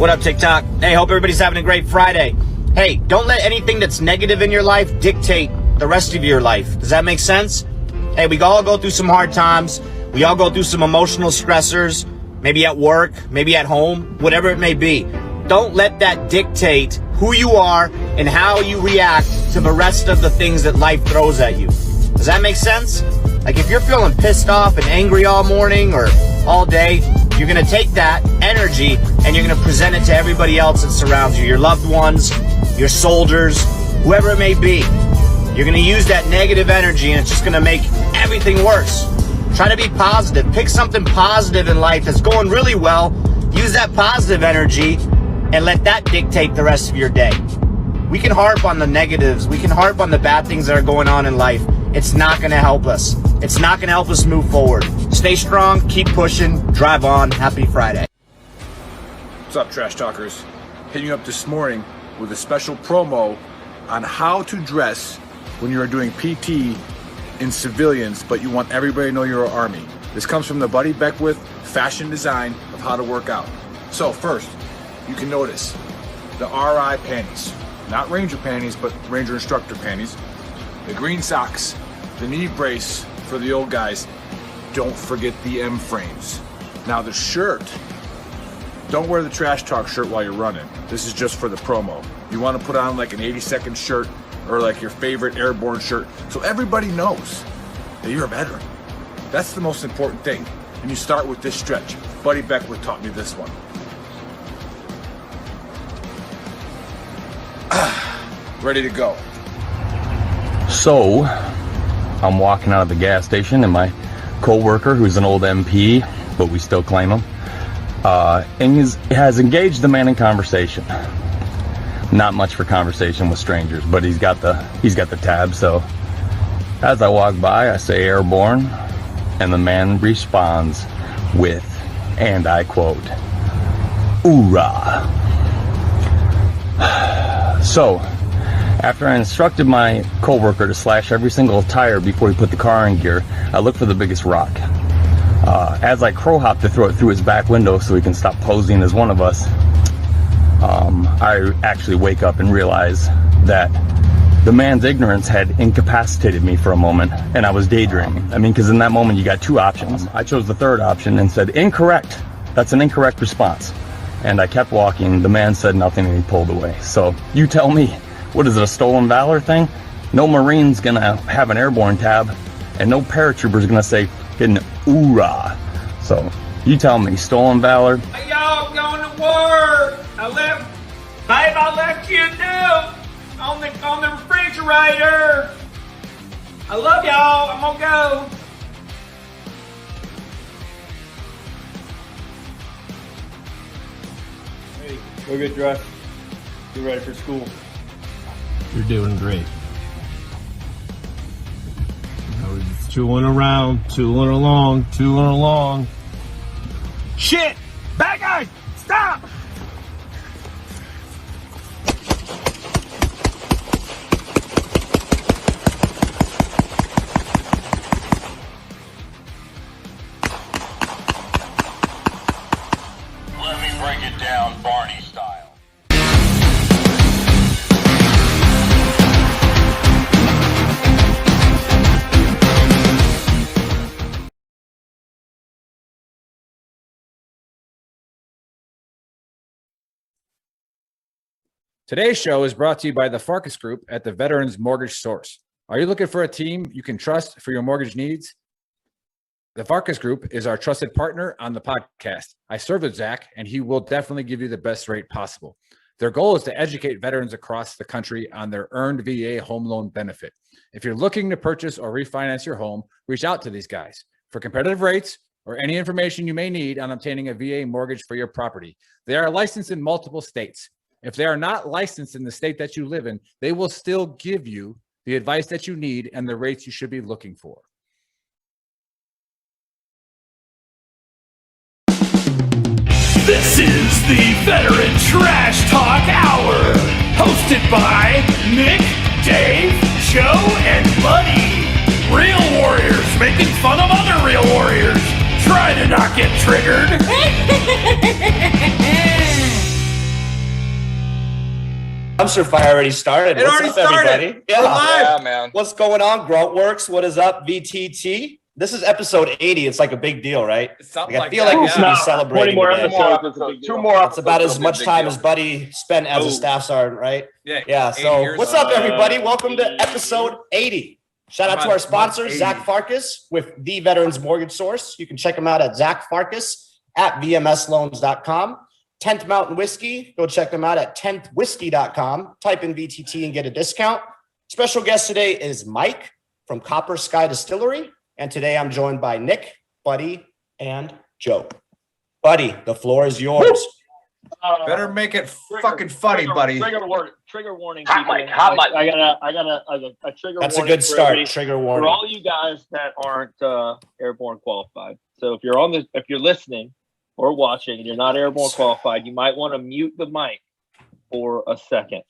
What up, TikTok? Hey, hope everybody's having a great Friday. Hey, don't let anything that's negative in your life dictate the rest of your life. Does that make sense? Hey, we all go through some hard times. We all go through some emotional stressors, maybe at work, maybe at home, whatever it may be. Don't let that dictate who you are and how you react to the rest of the things that life throws at you. Does that make sense? Like if you're feeling pissed off and angry all morning or all day, you're going to take that energy and you're going to present it to everybody else that surrounds you, your loved ones, your soldiers, whoever it may be. You're going to use that negative energy and it's just going to make everything worse. Try to be positive. Pick something positive in life that's going really well. Use that positive energy and let that dictate the rest of your day. We can harp on the negatives. We can harp on the bad things that are going on in life. It's not going to help us. It's not going to help us move forward. Stay strong. Keep pushing. Drive on. Happy Friday. What's up, Trash Talkers? Hitting you up this morning with a special promo on how to dress when you are doing PT in civilians, but you want everybody to know you're an Army. This comes from the Buddy Beckwith fashion design of how to work out. So first, you can notice the RI panties, not Ranger panties, but Ranger instructor panties, the green socks, the knee brace for the old guys. Don't forget the M frames. Now the shirt, don't wear the Trash Talk shirt while you're running. This is just for the promo. You want to put on like an 80-second shirt or like your favorite airborne shirt so everybody knows that you're a veteran. That's the most important thing. And you start with this stretch. Buddy Beckwith taught me this one. Ready to go. So, I'm walking out of the gas station and my co-worker, who's an old MP, but we still claim him, and has engaged the man in conversation. Not much for conversation with strangers, but he's got the tab. So as I walk by, I say airborne, and the man responds with, and I quote, "Hoorah." So after I instructed my coworker to slash every single tire before he put the car in gear, I look for the biggest rock. As I crow hop to throw it through his back window so he can stop posing as one of us, I actually wake up and realize that the man's ignorance had incapacitated me for a moment, and I was daydreaming. I mean, because in that moment you got two options. I chose the third option and said, "Incorrect. That's an incorrect response." And I kept walking. The man said nothing and he pulled away. So you tell me, what is it, a stolen valor thing? No Marine's gonna have an airborne tab, and no paratrooper's gonna say "Getting hoorah." So you tell me, stolen valor? Hey, y'all, I'm going to work. I left you a note on the refrigerator. I love y'all. I'm gonna go. Hey, go get dressed. Get ready for school. You're doing great. We're just tooling along. Shit! Bad guy! Stop! Let me break it down Barney style. Today's show is brought to you by the Farkas Group at the Veterans Mortgage Source. Are you looking for a team you can trust for your mortgage needs? The Farkas Group is our trusted partner on the podcast. I serve with Zach, and he will definitely give you the best rate possible. Their goal is to educate veterans across the country on their earned VA home loan benefit. If you're looking to purchase or refinance your home, reach out to these guys for competitive rates or any information you may need on obtaining a VA mortgage for your property. They are licensed in multiple states. If they are not licensed in the state that you live in, they will still give you the advice that you need and the rates you should be looking for. This is the Veteran Trash Talk Hour, hosted by Nick, Dave, Joe, and Buddy. Real warriors making fun of other real warriors. Try to not get triggered. dumpster fire already started. It What's already up, started. everybody? We're live. Yeah, man. What's going on, Gruntworks? What is up, VTT? This is episode 80. It's like a big deal, right? Something I feel like we should be celebrating 20 more today. episodes. Two more. It's about as episodes, much big time deal. as Buddy spent as a staff sergeant, right? Yeah. Yeah. 80 So years. what's up, everybody? Welcome to episode 80. Shout out to our sponsor, Month 80. Zach Farkas with the Veterans Mortgage Source. You can check him out at Zach Farkas at vmsloans.com. 10th Mountain Whiskey. Go check them out at 10thwhiskey.com. Type in VTT and get a discount. Special guest today is Mike from Copper Sky Distillery. And today I'm joined by Nick, Buddy, and Joe. Buddy, the floor is yours. Better make it fucking funny, buddy. Trigger warning. Hot people. mic, hot mic. I got a trigger warning. That's a good for start. everybody. Trigger For warning. all you guys that aren't airborne qualified. So if you're listening or watching and you're not airborne qualified, you might want to mute the mic for a second.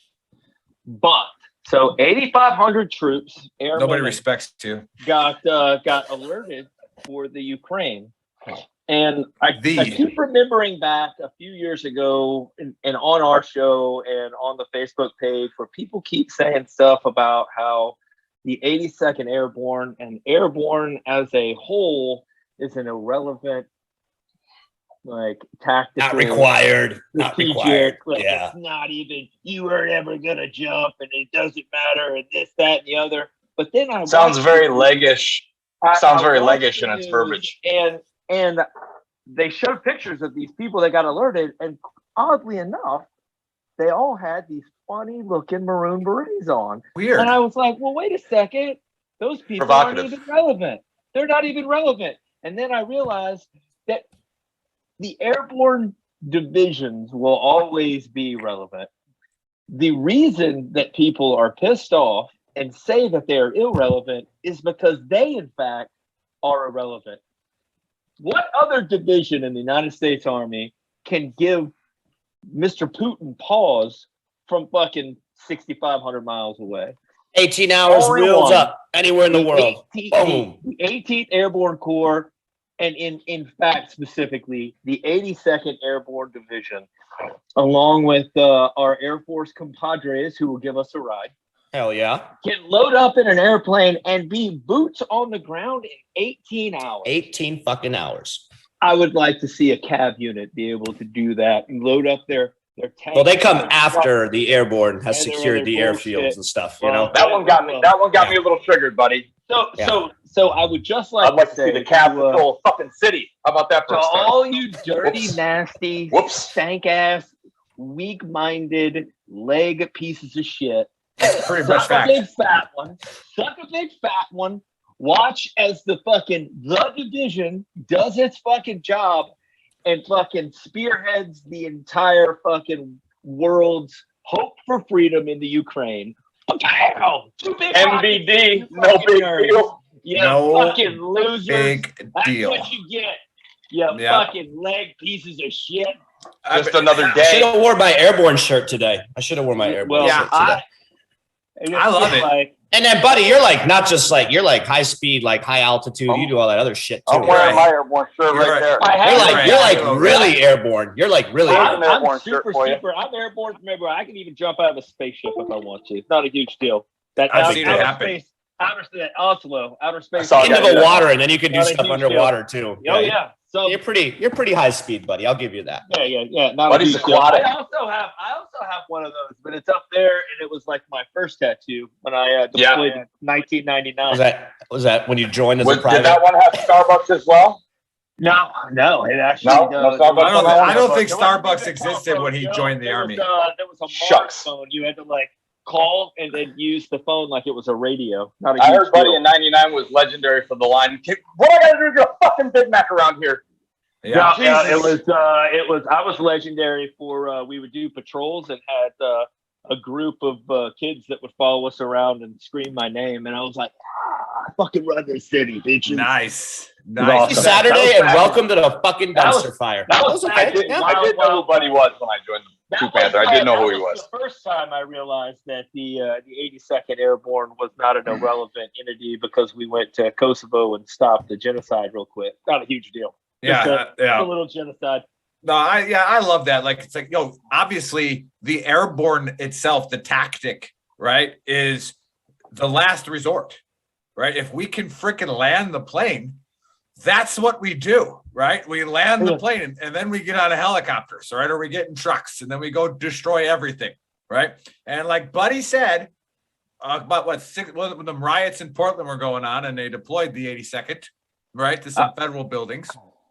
But so 8,500 troops, airmen, Nobody respects you. got alerted for the Ukraine. And I The- keep remembering back a few years ago and on our show and on the Facebook page where people keep saying stuff about how the 82nd Airborne and airborne as a whole is an irrelevant, like, tactical. Not required. Not strategic, required. like, Yeah. it's not even, you are never going to jump and it doesn't matter and this, that, and the other. But then I Sounds watched very it- leggish. I Sounds very watched leggish the in its news, verbiage. And they showed pictures of these people that got alerted, and oddly enough, they all had these funny looking maroon berets on. Weird. And I was like, well, wait a second. Those people aren't Provocative. even relevant. They're not even relevant. And then I realized that the airborne divisions will always be relevant. The reason that people are pissed off and say that they're irrelevant is because they, in fact, are irrelevant. What other division in the United States Army can give Mr. Putin pause from fucking 6,500 miles away? 18 hours, Only wheels one. up, anywhere in the world. 18th Boom. The 18th Airborne Corps, and in fact, specifically, the 82nd Airborne Division, along with our Air Force compadres who will give us a ride, Hell yeah. can load up in an airplane and be boots on the ground in 18 hours. 18 fucking hours. I would like to see a cab unit be able to do that and load up their tanks. Well, they come after the airborne has And their secured other the bullshit. airfields and stuff, you know? That one got me. That one got me a little triggered, buddy. So I would just like I'd like to say see the cab to, patrol fucking city. How about that for to a start? all you dirty, Whoops. nasty, Whoops. stank-ass, weak-minded, leg pieces of shit. Pretty much Suck a fact. big fat one. Suck a big fat one. Watch as the division does its fucking job and fucking spearheads the entire fucking world's hope for freedom in the Ukraine. Pow! Too big MVD, rockets, you no fucking big nerds. deal. You No fucking losers. Big That's deal. what you get. You Yeah. fucking leg pieces of shit. Just another I should day. have wore my airborne shirt today. I should have worn my airborne Well, shirt today. I love it. Like, And then, buddy, you're like not just like you're like high speed, like high altitude. You do all that other shit too. I'm wearing Right? my airborne shirt You're right right. there. I have You're Right. like really airborne. You're like really. Here's Airborne. an airborne I'm shirt super, for you. super. I'm airborne from everywhere. I can even jump out of a spaceship if I want to. It's not a huge deal. That I've outer- seen it outer happen. Space, outer space. saw Into that, the yeah. water, and then you can do Not a stuff huge underwater too. Oh yeah. So You're pretty high speed, buddy. I'll give you that. yeah. Not Buddy's a huge deal. aquatic. I also have one of those, but it's up there, and it was like my first tattoo when I deployed in 1999. Was that when you joined as a Did private? that one have Starbucks as well? No, it actually No? does. No Starbucks? I don't think There wasn't Starbucks even a existed telephone, when he Joe. joined the There army. there was a Shucks. smartphone. You had to like call and then use the phone like it was a radio. Not a I huge heard Buddy deal. in '99 was legendary for the line. What I gotta do to get a fucking Big Mac around here? Yeah. Yeah, it Jesus. was. I was legendary for. We would do patrols and had a group of kids that would follow us around and scream my name, and I was like, I fucking run this city, bitches. Nice. Happy Happy Nice. Saturday That was and back- welcome to the fucking that was- dumpster fire. that was okay. back in Yeah. I did know who Buddy was when I joined the True Panther. I didn't know who he was. The first time I realized that the 82nd Airborne was not an irrelevant entity because we went to Kosovo and stopped the genocide real quick. Not a huge deal. Just Yeah. a Yeah. little genocide. No, I love that. Like, it's like, obviously the airborne itself, the tactic, right, is the last resort, right? If we can freaking land the plane, that's what we do, right? We land the plane and then we get on a helicopters, right? Or we get in trucks and then we go destroy everything, right? And like Buddy said, about when the riots in Portland were going on and they deployed the 82nd, right, to some federal buildings,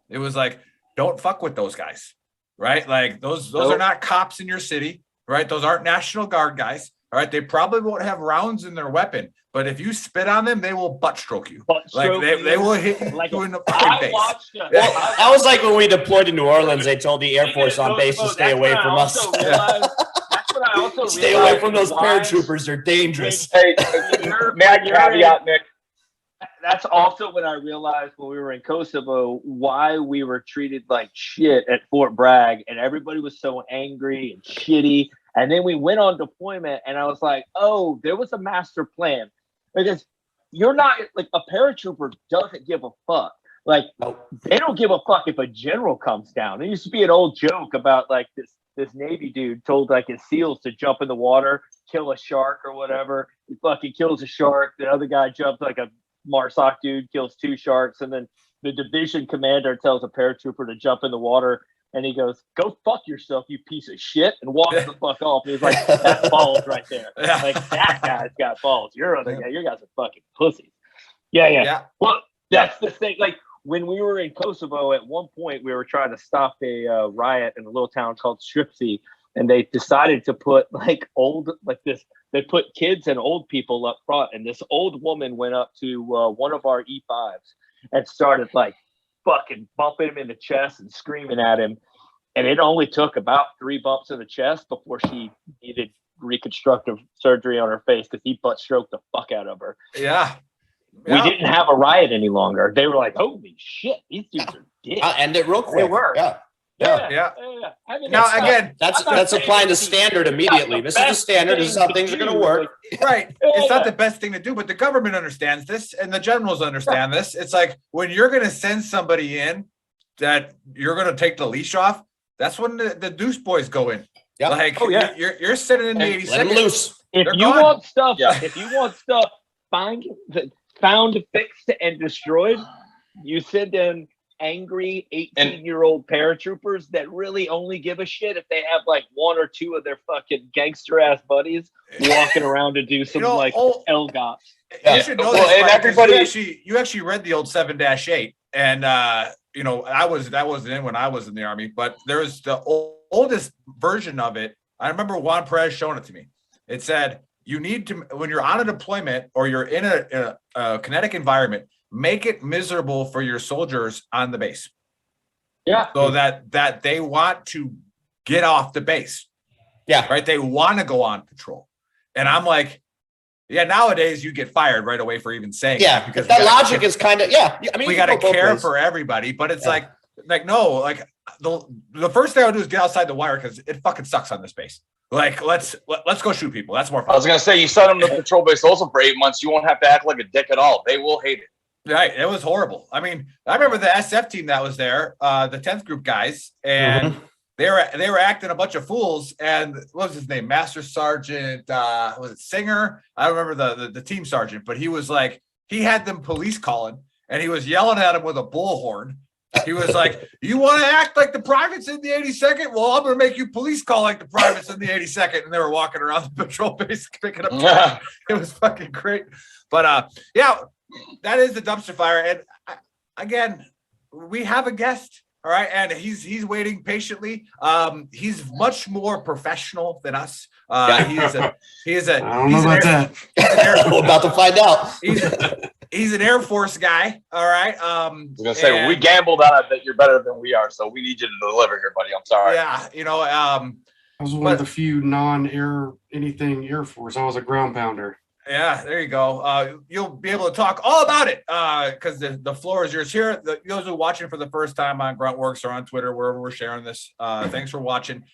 it was like, don't fuck with those guys, right? Like those are not cops in your city, right? Those aren't National Guard guys, all right? They probably won't have rounds in their weapon, but if you spit on them, they will butt stroke you. They will hit you in the fucking face. Well, that was like when we deployed to New Orleans. They told the Air Force on base to stay away from us. Stay away from those paratroopers. They're dangerous. Hey, may I caveat, Nick? That's also when I realized when we were in Kosovo why we were treated like shit at Fort Bragg, and everybody was so angry and shitty. And then we went on deployment, and I was like, oh, there was a master plan. Because you're not like a paratrooper doesn't give a fuck. Like they don't give a fuck if a general comes down. There used to be an old joke about like this Navy dude told like his SEALs to jump in the water, kill a shark or whatever. He fucking kills a shark. The other guy jumps like a MARSOC dude, kills 2 sharks, and then the division commander tells a paratrooper to jump in the water, and he goes, "Go fuck yourself, you piece of shit," and walks the fuck off. And he's like, "That's balls right there. Like that guy's got balls. Your other guy, your guys are fucking pussies." Yeah. Well, that's the thing. Like when we were in Kosovo, at one point we were trying to stop a riot in a little town called Stripsy, and they decided to put they put kids and old people up front, and this old woman went up to one of our E5s and started like fucking bumping him in the chest and screaming at him. And it only took about 3 bumps in the chest before she needed reconstructive surgery on her face because he butt stroked the fuck out of her. Yeah. We didn't have a riot any longer. They were like, holy shit, these dudes are dead. I'll end it real quick. They were. Yeah. I mean, Now, again, that's applying the standard immediately. This is the standard. This is how things are going to work. Right. It's not the best thing to do, but the government understands this and the generals understand this. It's like when you're going to send somebody in that you're going to take the leash off, that's when the deuce boys go in. Yep. Like, you're sitting in the 82nd. Let them loose. If you want stuff found, fixed, and destroyed, you send in angry 18-year-old paratroopers that really only give a shit if they have like 1 or 2 of their fucking gangster ass buddies walking around to do some LGOPs. You should know this, and everybody. You actually read the old 7-8, and that wasn't in when I was in the Army, but there was the oldest version of it. I remember Juan Perez showing it to me. It said you need to, when you're on a deployment or you're in a kinetic environment, make it miserable for your soldiers on the base. Yeah. So that they want to get off the base. Yeah. Right. They want to go on patrol. And I'm like, nowadays you get fired right away for even saying that, because that logic is kind of, I mean, we got to care for everybody, but it's like no, like the first thing I would do is get outside the wire because it fucking sucks on this base. Like, let's go shoot people. That's more fun. I was going to say, you send them to patrol base also for 8 months. You won't have to act like a dick at all. They will hate it. Right. It was horrible. I mean, I remember the SF team that was there, the 10th group guys, and they were acting a bunch of fools. And what was his name? Master Sergeant, was it Singer? I don't remember the team sergeant, but he was like, he had them police calling and he was yelling at him with a bullhorn. He was like, you want to act like the privates in the 82nd? Well, I'm going to make you police call like the privates in the 82nd. And they were walking around the patrol base picking up. It was fucking great. But that is the dumpster fire. And again, we have a guest. All right. And he's waiting patiently. He's much more professional than us. I don't know about that. We're about to find out. He's an Air Force guy. All right. I was gonna say we gambled on it that you're better than we are, so we need you to deliver here, buddy. I'm sorry. Yeah, I was one of the few non-air anything Air Force. I was a ground pounder. Yeah, there you go. You'll be able to talk all about it because the floor is yours here. Those who are watching for the first time on Gruntworks or on Twitter, wherever we're sharing this, thanks for watching.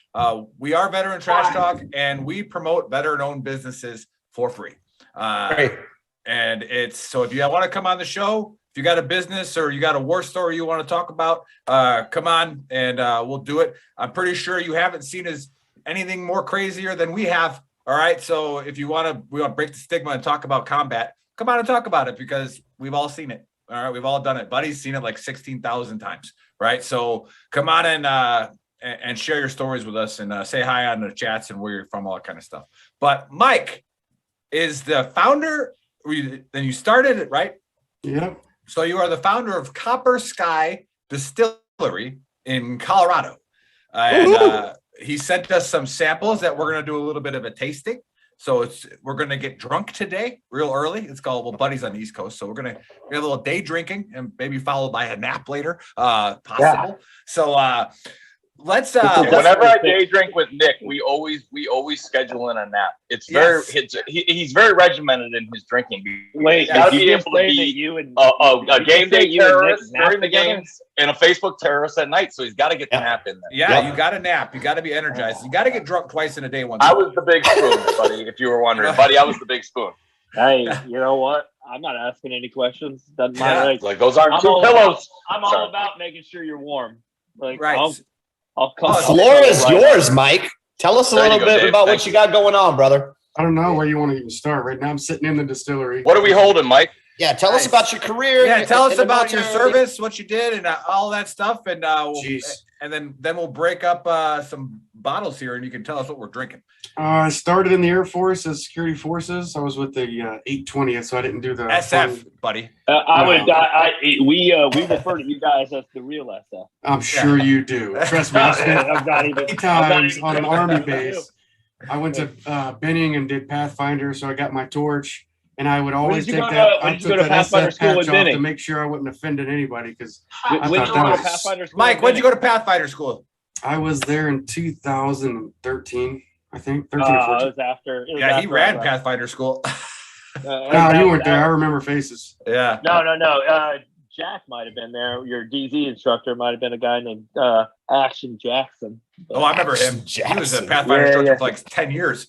We are Veteran Trash Talk, and we promote veteran-owned businesses for free. Great. And it's so if you want to come on the show, If you got a business or you got a war story you want to talk about, come on and we'll do it. I'm pretty sure you haven't seen anything more crazier than we have. All right. So if we want to break the stigma and talk about combat, come on and talk about it because we've all seen it. All right. We've all done it. Buddy's seen it like 16,000 times. Right. So come on and share your stories with us and say hi on the chats and where you're from, all that kind of stuff. But Mike is the founder. Then you started it, right? Yep. So you are the founder of Copper Sky Distillery in Colorado. And he sent us some samples that we're going to do a little bit of a tasting. So we're going to get drunk today real early. It's called, well, Buddy's on the East Coast. So we're going to get a little day drinking and maybe followed by a nap later, possible. Yeah. So let's whenever I day drink with Nick, we always schedule in a nap. It's very he's very regimented in his drinking. Wait, gotta be able to be a game day terrorist during the games and a Facebook terrorist at night. So he's got to get the nap in there. Yeah, you got to nap. You got to be energized. You got to get drunk twice in a day. I was the big spoon, buddy. If you were wondering, buddy, I was the big spoon. Hey, you know what? I'm not asking any questions. Doesn't matter. Like those aren't two pillows. I'm all about making sure you're warm. Like, right. I'll come. The floor is yours, Mike. Tell us a little bit about what you got going on, brother. I don't know where you want to even start. Right now, I'm sitting in the distillery. What are we holding, Mike? Yeah, tell us about your career. Yeah, tell us about your service, what you did, and all that stuff. And then we'll break up some bottles here, and you can tell us what we're drinking. I started in the Air Force as security forces. I was with the 820th, so I didn't do the SF, buddy. We refer to you guys as the real SF. I'm sure you do. Trust me. I spent 8 times on an Army base. I went to Benning and did Pathfinder, so I got my torch. And I would always take that. I took that SF patch off to make sure I wouldn't offend anybody because Mike, when did you go to Pathfinder school? I was there in 2013, I think. 13 or 14. It was after. He ran Pathfinder school. No, you weren't there. I remember faces. Yeah. No. Jack might have been there. Your DZ instructor might have been a guy named Action Jackson. Oh, I remember him. Jackson. He was a Pathfinder instructor for like 10 years.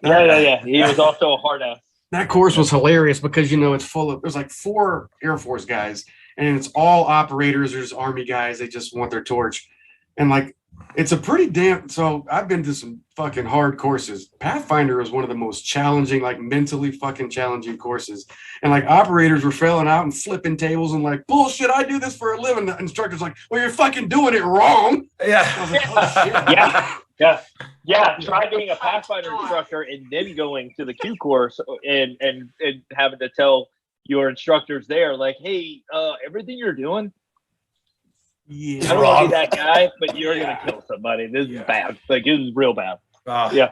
Yeah. He was also a hard ass. That course was hilarious because, it's full of, there's like 4 Air Force guys and it's all operators. There's Army guys. They just want their torch. And like, it's a pretty so I've been to some fucking hard courses. Pathfinder is one of the most challenging, like mentally fucking challenging courses. And like operators were failing out and flipping tables and like, bullshit, I do this for a living. The instructor's like, well, you're fucking doing it wrong. Yeah. I was like, oh, shit. Yeah. Try being a Pathfinder instructor and then going to the Q course and having to tell your instructors there, like, hey, everything you're doing, I don't want to be that guy, but you're gonna kill somebody. This is bad. Like, this is real bad. My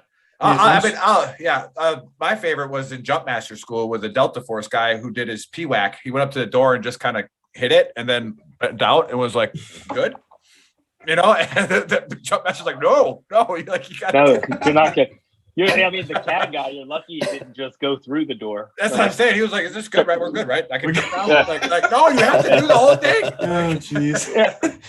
favorite was in Jump Master School with a Delta Force guy who did his PWAC. He went up to the door and just kind of hit it and then bent out and was like, good. And the Jump Master's like, no, like you got you're not good. The CAD guy, you're lucky he didn't just go through the door. That's what I'm saying. He was like, is this good, right? We're good, right? I can jump out. Like, no, you have to do the whole thing. Oh, jeez.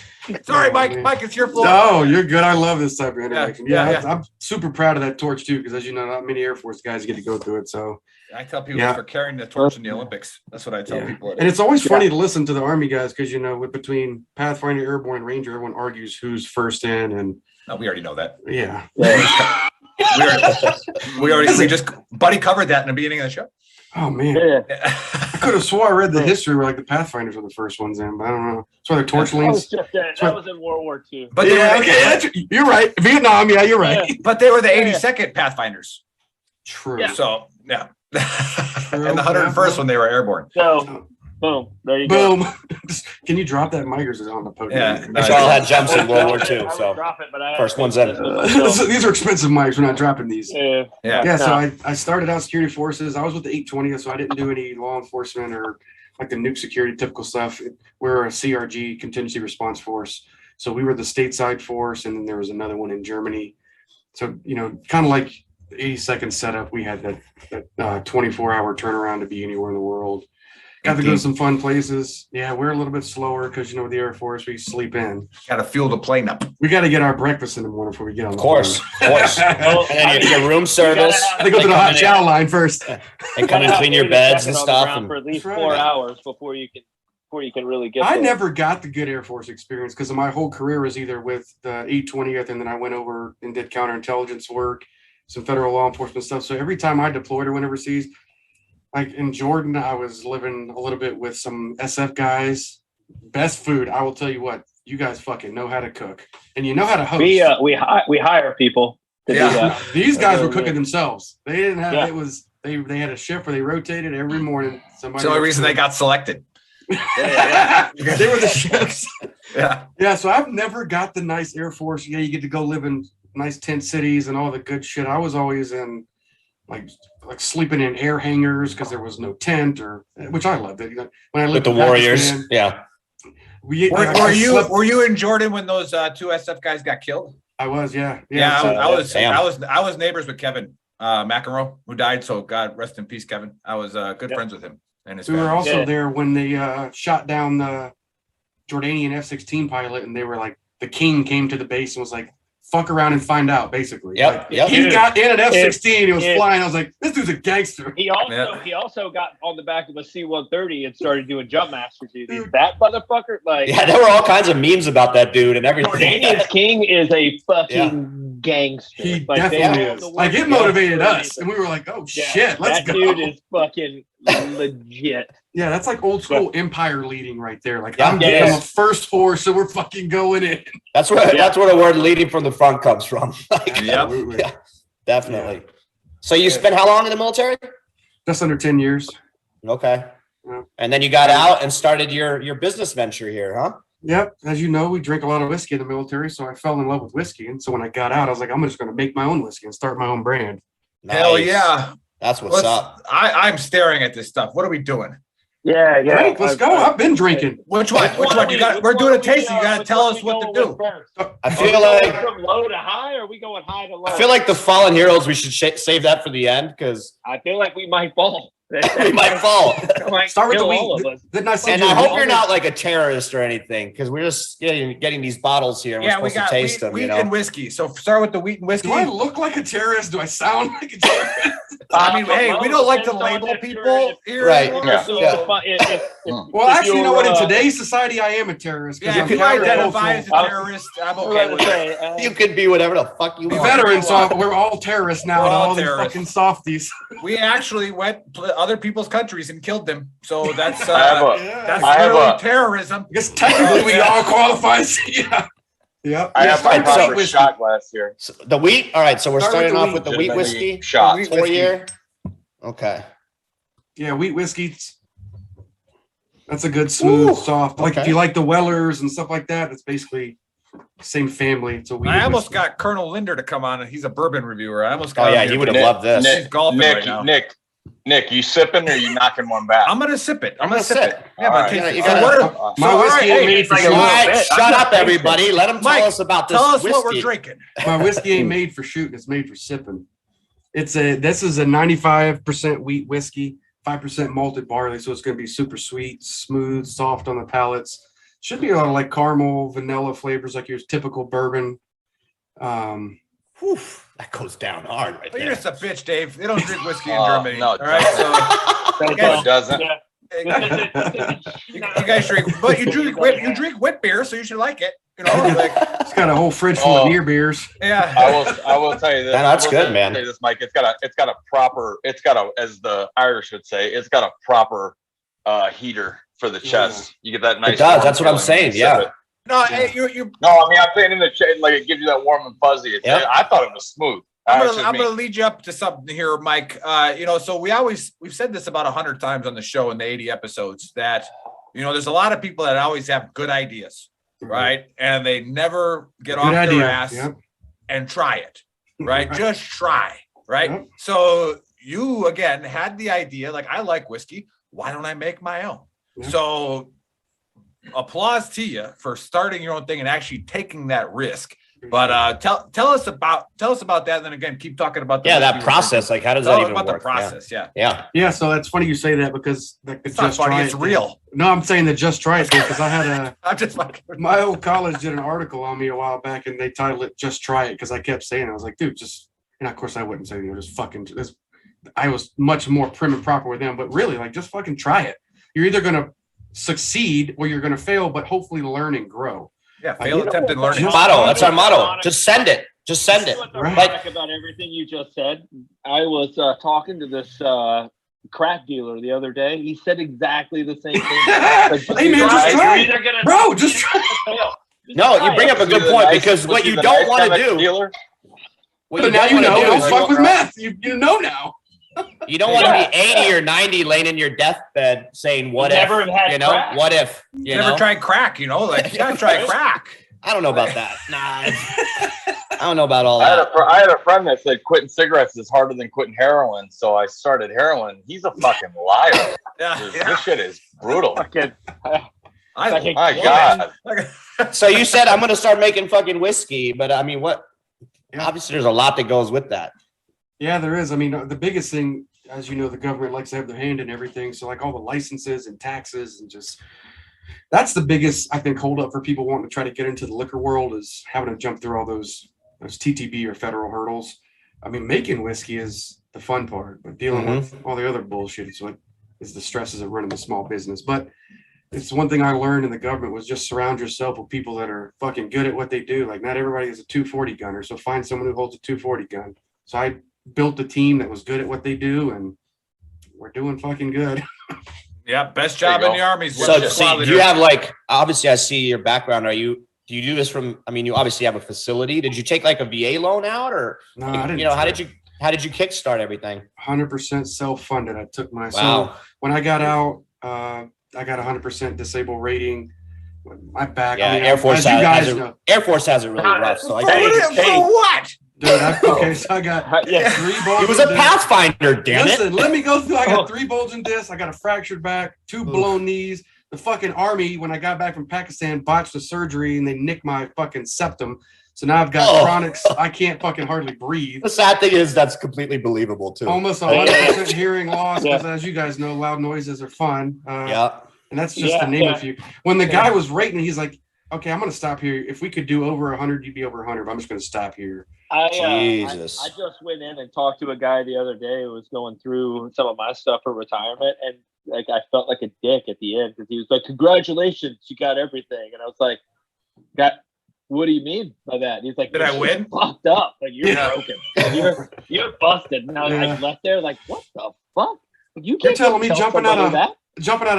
Sorry, Mike. Mike, it's your floor. No, you're good. I love this type of interaction. Yeah. I'm super proud of that torch, too, because as you know, not many Air Force guys get to go through it. So I tell people it's for carrying the torch in the Olympics. That's what I tell people. And it's always funny to listen to the Army guys because, between Pathfinder, Airborne, and Ranger, everyone argues who's first in. And no, we already know that. Yeah. we just Buddy covered that in the beginning of the show. Oh man, I could have swore I read the history where like the Pathfinders were the first ones in, but I don't know. That's why they're torch lanes. That was in World War II. But you're right. Vietnam, you're right. Yeah. But they were the 82nd Pathfinders. True. Yeah. So and the 101st when they were airborne. So boom, there you go. Boom. Can you drop that mic or is it on the podium? Yeah, we all had jumps in World War II. So first one's in. These are expensive mics. We're not dropping these. Yeah. So I started out security forces. I was with the 820th, so I didn't do any law enforcement or like the nuke security typical stuff. We're a CRG, contingency response force. So we were the stateside force, and then there was another one in Germany. So kind of like the 82nd setup, we had that 24-hour turnaround to be anywhere in the world. Got to go to some fun places. Yeah, we're a little bit slower because, with the Air Force, we sleep in. Got to fuel the plane up. We got to get our breakfast in the morning before we get on the plane. Of course. And then you get room service. They go to the hot chow line first. And come and clean your beds and stuff. For at least 4 hours before you can before you can really get I there. never got the good Air Force experience because my whole career was either with the 820th, and then I went over and did counterintelligence work, some federal law enforcement stuff. So every time I deployed or went overseas, like in Jordan, I was living a little bit with some SF guys. Best food, I will tell you what, you guys fucking know how to cook, and you know how to host. We hire people to do that. These guys were cooking themselves. They didn't have Yeah. it was they had a shift where they rotated every morning. Somebody. It's the only reason they got selected. They were the chefs. Yeah. So I've never got the nice Air Force. Yeah, you get to go live in nice tent cities and all the good shit. I was always in like sleeping in air hangars because there was no tent, or which I loved it. When I lived With the in Warriors, Pakistan, yeah. Were you in Jordan when those two SF guys got killed? I was, yeah. I was neighbors with Kevin McEnroe, who died. So God rest in peace, Kevin. I was good friends with him and his We were family. also there when they shot down the Jordanian F-16 pilot, and they were like, the king came to the base and was like, fuck around and find out, basically. Yep. He got in an F-16, he was flying. I was like, this dude's a gangster. He also got on the back of a C-130 and started doing jump master duties. That motherfucker, like, Yeah, there were all kinds of memes about that dude and everything. Jordanian's king is a fucking gangster. He Like, definitely is. Like, it motivated us, and we were like, oh shit, let's that go. Dude is fucking legit. Yeah, that's like old school empire leading right there. Like, Yeah. I'm getting a first horse, so we're fucking going in. That's where the word leading from the front comes from. Like, Absolutely. yeah, definitely. So you spent how long in the military? Just under 10 years. Okay. Yeah. And then you got out and started your business venture here, huh? Yep. As you know, we drink a lot of whiskey in the military, so I fell in love with whiskey. And so when I got out, I was like, I'm just going to make my own whiskey and start my own brand. Hell Nice. yeah. That's what's up. I'm staring at this stuff. What are we doing? Yeah. Drink, let's go. I've been drinking. Which one? We're doing a tasting. You got to tell us what to do. I feel like from low to high, or are we going high to low? I feel like the fallen heroes. We should save that for the end because I feel like we might fall. we might fall. Start with the all of wheat. us. Didn't I say And I hope you're not like a terrorist or anything, because we're just getting these bottles here and Yeah, we're we supposed got to taste them. wheat You know, and whiskey. So start with the wheat and whiskey. Do I look like a terrorist? Do I sound like a terrorist? I mean, hey, we don't like to label people here. Right. anymore, Yeah. so- Well, actually, you know what? In today's society, I am a terrorist. 'cause Yeah, I'm if you counter identify as a cultural. terrorist, I'm okay with it. you could be whatever the fuck you The want. veterans, we're all terrorists now. We're all all these terrorists. fucking softies. We actually went to other people's countries and killed them. So that's I have a- that's I have literally a- terrorism. I guess technically we all qualify. Yeah. Yep. I have my Start with the proper whiskey. shot glass here. So the wheat. All right, so we're Start with starting the off wheat. with the wheat Just whiskey shot. Wheat 4 whiskey. year. Okay. Yeah, wheat whiskey. That's a good, smooth, Ooh, soft. Like if okay. you like the Wellers and stuff like that, it's basically same family. It's a wheat. I almost whiskey. got Colonel Linder to come on, and he's a bourbon reviewer. I almost got Oh yeah, him here, you would but have loved this. He's golfing right now. Nick, you sipping or you knocking one back? I'm gonna sip it. I'm gonna gonna sip sip. it. Yeah, All but right. taste it. You So gotta- what- My so, all whiskey right, ain't hey, made for All shooting. right, shut up, everybody. Let them Mike, tell us about this Tell us whiskey. what we're drinking. My whiskey ain't made for shooting. It's made for sipping. This is a 95% wheat whiskey, 5% malted barley, so it's going to be super sweet, smooth, soft on the palates. Should be a lot of like caramel, vanilla flavors, like your typical bourbon. Whew, that goes down hard right Well, you're there. just a bitch, Dave. They don't drink whiskey in Oh, Germany. no, all right, so No, it doesn't. you guys drink, but you drink wit beer, so you should like it. You know, like It's got a whole fridge full of near beers. yeah. I will tell you this. Man, that's I will good, tell man. you this, Mike. It's got a, as the Irish would say, it's got a proper heater for the chest. You get that nice. It does. warm That's what I'm feeling when saying. you Yeah. sip it. No, hey, you. No, I mean I'm saying in the shade, like it gives you that warm and fuzzy. Yep. I thought it was smooth. I'm That's just gonna me. lead you up to something here, Mike. So we've said this about 100 times on the show in the 80 episodes that there's a lot of people that always have good ideas, right? And they never get off their ass Yep. and try it, right? Just try, right? Yep. So you again had the idea, like I like whiskey. Why don't I make my own? Yep. So applause to you for starting your own thing and actually taking that risk. But tell us about that, and then again keep talking about the Yeah, whiskey that we're process. drinking. Like, how does Tell that us even about work? the process. Yeah. Yeah. Yeah, so that's funny you say that because like the It's not just funny, try it's it real. No, I'm saying the just try it because I had a I'm just like my old college did an article on me a while back and they titled it "Just Try It" because I kept saying it. I was like, dude, just and of course I wouldn't say just fucking this. I was much more prim and proper with them, but really like just fucking try it. You're either gonna succeed or you're going to fail, but hopefully learn and grow. Yeah, fail, attempt, and learn. Motto. That's our motto. Just send it. Just send it. Right. About everything you just said, I was talking to this crack dealer the other day. He said exactly the same thing. Hey man, just try it. Bro, just try it. No, you bring up a good point because what you don't want to do. But now you know, don't fuck with meth. You know now. You don't want to be 80 or 90 laying in your deathbed saying, what if, you know, crack. What if, you never know? tried crack, you know, like you gotta try crack. I don't know about that. Nah, I don't know about all that. I had a friend that said quitting cigarettes is harder than quitting heroin, so I started heroin. He's a fucking liar. This shit is brutal. My God. So you said I'm going to start making fucking whiskey, but I mean, what? Obviously, there's a lot that goes with that. Yeah, there is. I mean, the biggest thing, as you know, the government likes to have their hand in everything. So like all the licenses and taxes and just, that's the biggest, I think, holdup for people wanting to try to get into the liquor world is having to jump through all those TTB or federal hurdles. I mean, making whiskey is the fun part, but dealing with all the other bullshit is what is the stresses of running a small business. But it's one thing I learned in the government was just surround yourself with people that are fucking good at what they do. Like not everybody is a 240 gunner, so find someone who holds a 240 gun. So I built a team that was good at what they do, and we're doing fucking good. Yeah, best job in the Army. So do you have like, obviously I see your background. Do you do this from, I mean, you obviously have a facility. Did you take like a VA loan out or, no, I didn't. You know, how did you kickstart everything? 100% self-funded. I took my, wow. So when I got out, I got 100% disabled rating. My back, yeah, I mean, Air Force has it really rough. So for what? Dude, okay, so I got 3 bulging. He was a Pathfinder, damn it. Listen, let me go through. I got 3 bulging discs. I got a fractured back, 2 blown knees. The fucking Army, when I got back from Pakistan, botched the surgery and they nicked my fucking septum. So now I've got chronic. I can't fucking hardly breathe. The sad thing is that's completely believable too. Almost 100% hearing loss because, as you guys know, loud noises are fun. And that's just to name a few. When the guy was rating, he's like, "Okay, I'm going to stop here. If we could do over 100, you'd be over 100. But I'm just going to stop here." Jesus. I just went in and talked to a guy the other day who was going through some of my stuff for retirement, and like I felt like a dick at the end because he was like, "Congratulations, you got everything," and I was like, "What do you mean by that?" And he's like, "Did I win?" Fucked up, like you're broken, you're busted. And I was left there like, "What the fuck? You're telling me jumping out of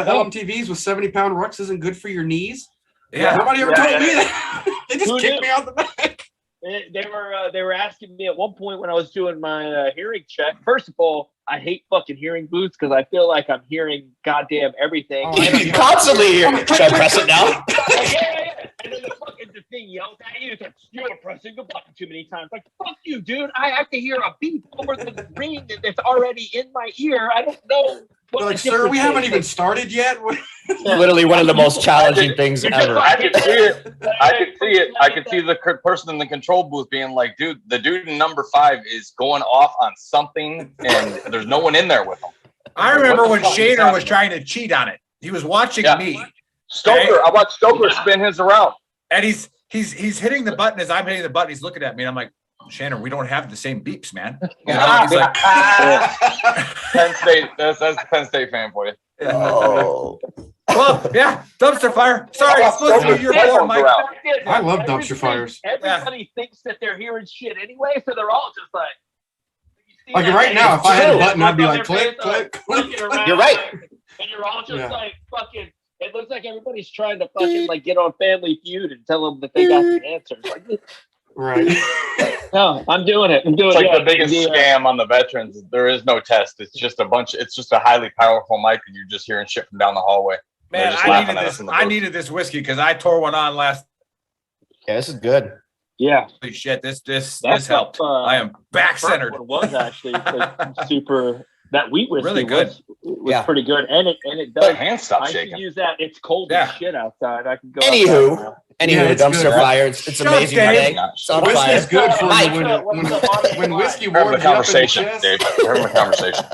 LMTVs with 70-pound rucks isn't good for your knees?" Yeah, nobody ever told me that. They just kicked me out the back. They were asking me at one point when I was doing my hearing check. First of all, I hate fucking hearing booths because I feel like I'm hearing goddamn everything. Constantly hearing. Should I press it now? Yeah. And then the thing yells at you. It's like, "You're pressing the button too many times." Like, fuck you, dude. I have to hear a beep over the ring that's already in my ear. I don't know. Like, sir, we haven't even started yet. Literally one of the most challenging things ever. I can see it. I can see the person in the control booth being like, "Dude, the dude in number 5 is going off on something, and there's no one in there with him." I remember when Shader was trying to cheat on it. He was watching me. Stoker, I watched Stoker spin his around, and he's hitting the button as I'm hitting the button. He's looking at me, and I'm like, "Shannon, we don't have the same beeps, man." You know, he's like, Penn State. That's the Penn State fan for you. Oh. Well, yeah, dumpster fire. Sorry, it's supposed to be your board, Mike. I love dumpster fires. Everybody thinks that they're hearing shit anyway, so they're all just like. Like right now, if I had a button, I'd be like, click, click, click. You're right. And you're all just like fucking. It looks like everybody's trying to fucking like get on Family Feud and tell them that they got the answers. Like, right. No, I'm doing it. It's like the biggest scam on the veterans. There is no test. It's just a highly powerful mic, and you're just hearing shit from down the hallway. Man, I needed this whiskey because I tore one on last. Yeah, this is good. Yeah. Holy shit, this helped. I am back centered. Was actually like, super. That wheat whiskey really good. was pretty good, and it does. Hand stop I shaking. should use that. It's cold as shit outside. I can go. Anywho, dumpster fire. It's amazing. It's on fire. Whiskey's good for you when whiskey warms you up in the chest. Dave. We're having a conversation.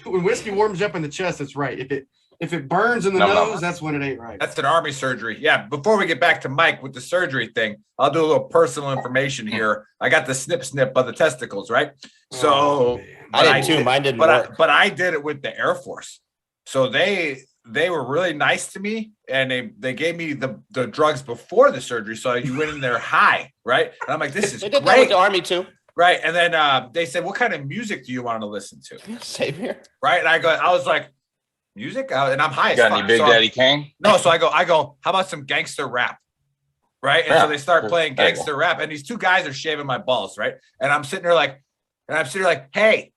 When whiskey warms you up in the chest, it's right. If it burns in the nose, that's when it ain't right. That's an Army surgery. Yeah. Before we get back to Mike with the surgery thing, I'll do a little personal information here. I got the snip of the testicles, right? So I did too. Mine didn't work. But I did it with the Air Force. So they they were really nice to me, and they gave me the drugs before the surgery, so you went in there high, right? And I'm like, this is They did great. that with the Army too. Right. And then they said, what kind of music do you want to listen to? Same here. Right. And I was like, music? And I'm high as Got fuck. any Big Daddy Kane? No, so I go, how about some gangster rap? Right. And so they start playing gangster rap, and these two guys are shaving my balls, right? And I'm sitting there like, hey,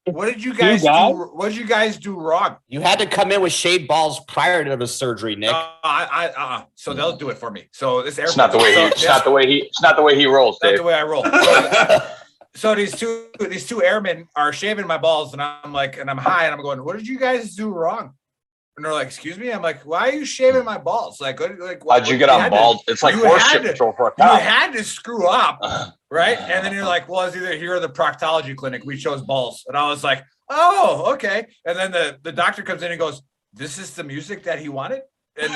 what did you guys do? What did you guys do wrong? You had to come in with shaved balls prior to the surgery, Nick. So they'll do it for me. So this It's not the way it's not the way he rolls, Not Dave. the way I roll. So these two airmen are shaving my balls, and I'm like, and I'm high, and I'm going, what did you guys do wrong? And they're like, excuse me. I'm like, why are you shaving my balls? Like How'd you get on bald? It's like horse shit patrol for a You cow. had to screw up, right? And then you're like, well, it's either here or the proctology clinic. We chose balls. And I was like, oh, okay. And then the doctor comes in and goes, this is the music that he wanted? And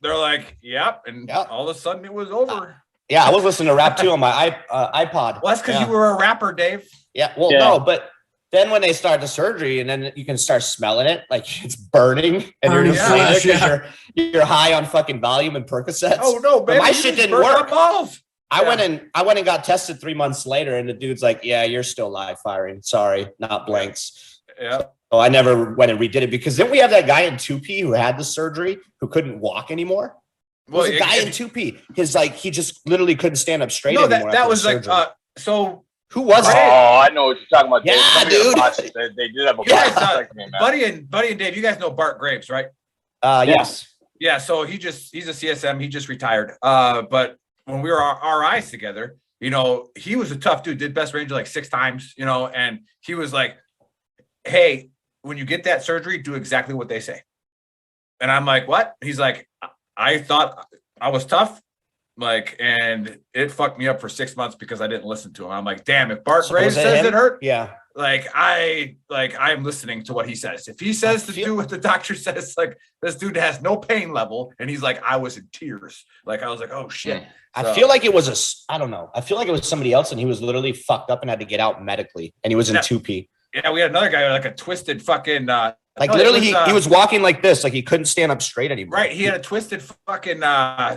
they're like, yep. And all of a sudden it was over. Yeah, I was listening to rap too on my iPod. Well, that's because you were a rapper, Dave. Yeah, well, no, but then when they start the surgery, and then you can start smelling it, like it's burning, and you're just you're high on fucking volume and Percocets. Oh no, baby, my shit didn't work. Balls. I went and got tested 3 months later, and the dude's like, "Yeah, you're still live firing. Sorry, not blanks." Yeah. So I never went and redid it, because then we have that guy in 2P who had the surgery who couldn't walk anymore. Well, a guy in 2P. He just literally couldn't stand up straight anymore. That was like so. Who was it? Oh, I know what you're talking about. Yeah, Dave. They did have a Buddy and Dave, you guys know Bart Graves, right? Yes. Yeah, so he's a CSM, he just retired. But when we were RIs together, he was a tough dude, did Best Ranger like 6 times, and he was like, hey, when you get that surgery, do exactly what they say. And I'm like, what? He's like, I thought I was tough. And it fucked me up for 6 months because I didn't listen to him. I'm like, damn, if Bart Graves says it hurt, I'm listening to what he says. If he says to do what the doctor says, like, this dude has no pain level, and he's like, I was in tears. Like, I was like, oh shit. I feel like it was I don't know. I feel like it was somebody else, and he was literally fucked up and had to get out medically, and he was in 2P. Yeah, we had another guy with like a twisted fucking he was walking like this, like he couldn't stand up straight anymore. Right, he had a twisted fucking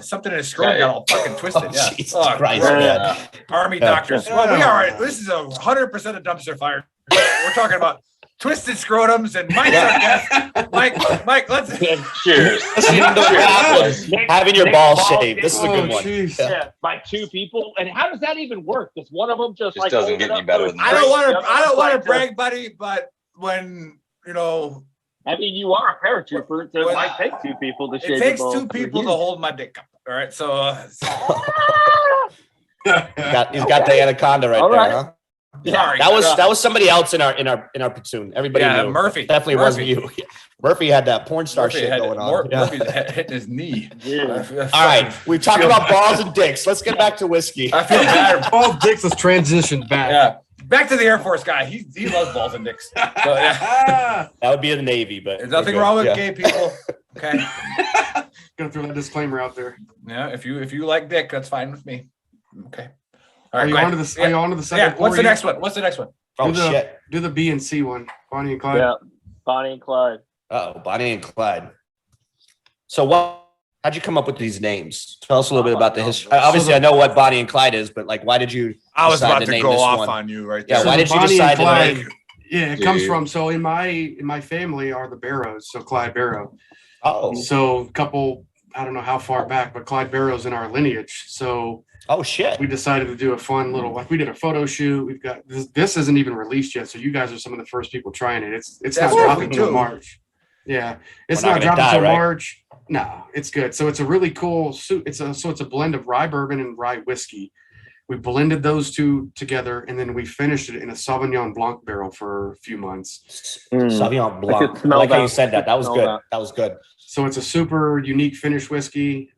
something in his scrotum got all fucking twisted. Jesus Christ, man. Army doctors. Well, we are. This is 100% a dumpster fire. We're talking about twisted scrotums, and Mike's our guest. Mike, let's cheers. Having your balls shaved. This is a good one. Yeah, by 2 people. And how does that even work? Does one of them just like doesn't get any better than I don't want to brag, buddy, but when I mean, you are a paratrooper, so it might take 2 people to shave. It takes 2 people to hold my dick up. All right, so he's got the anaconda right there, huh? Sorry, that was somebody else in our platoon. Everybody knew. Murphy definitely wasn't you. Murphy had that porn star shit going on. Murphy's hitting his knee. Yeah. All right, we talked about balls and dicks. Let's get back to whiskey. I feel bad. Balls, dicks. Let's transition back. Yeah, back to the Air Force guy. He loves balls and dicks. So, that would be in the Navy, but there's nothing wrong with gay people. Okay, gonna throw that disclaimer out there. Yeah, if you like dick, that's fine with me. Okay. All right, are you on to the second? Yeah. What's the next one? Oh, shit. Do the B and C one. Bonnie and Clyde. Yeah, Bonnie and Clyde. Bonnie and Clyde. So how'd you come up with these names? Tell us a little bit about the history. Obviously, I know what Bonnie and Clyde is, but like, why did you? I was about to go off on you right there. Yeah, why did you decide to name? Yeah, it comes from in my family are the Barrows, so Clyde Barrow. Oh, so a couple. I don't know how far back, but Clyde Barrow's in our lineage. So. Oh shit! We decided to do a fun little we did a photo shoot. We've got this isn't even released yet, so you guys are some of the first people trying it. It's not dropping until March. Yeah, it's not dropping until March. No, it's good. So it's a really cool suit. It's a blend of rye bourbon and rye whiskey. We blended those two together, and then we finished it in a Sauvignon Blanc barrel for a few months. Sauvignon Blanc. I like how you said that. That was good. That was good. So it's a super unique finish whiskey.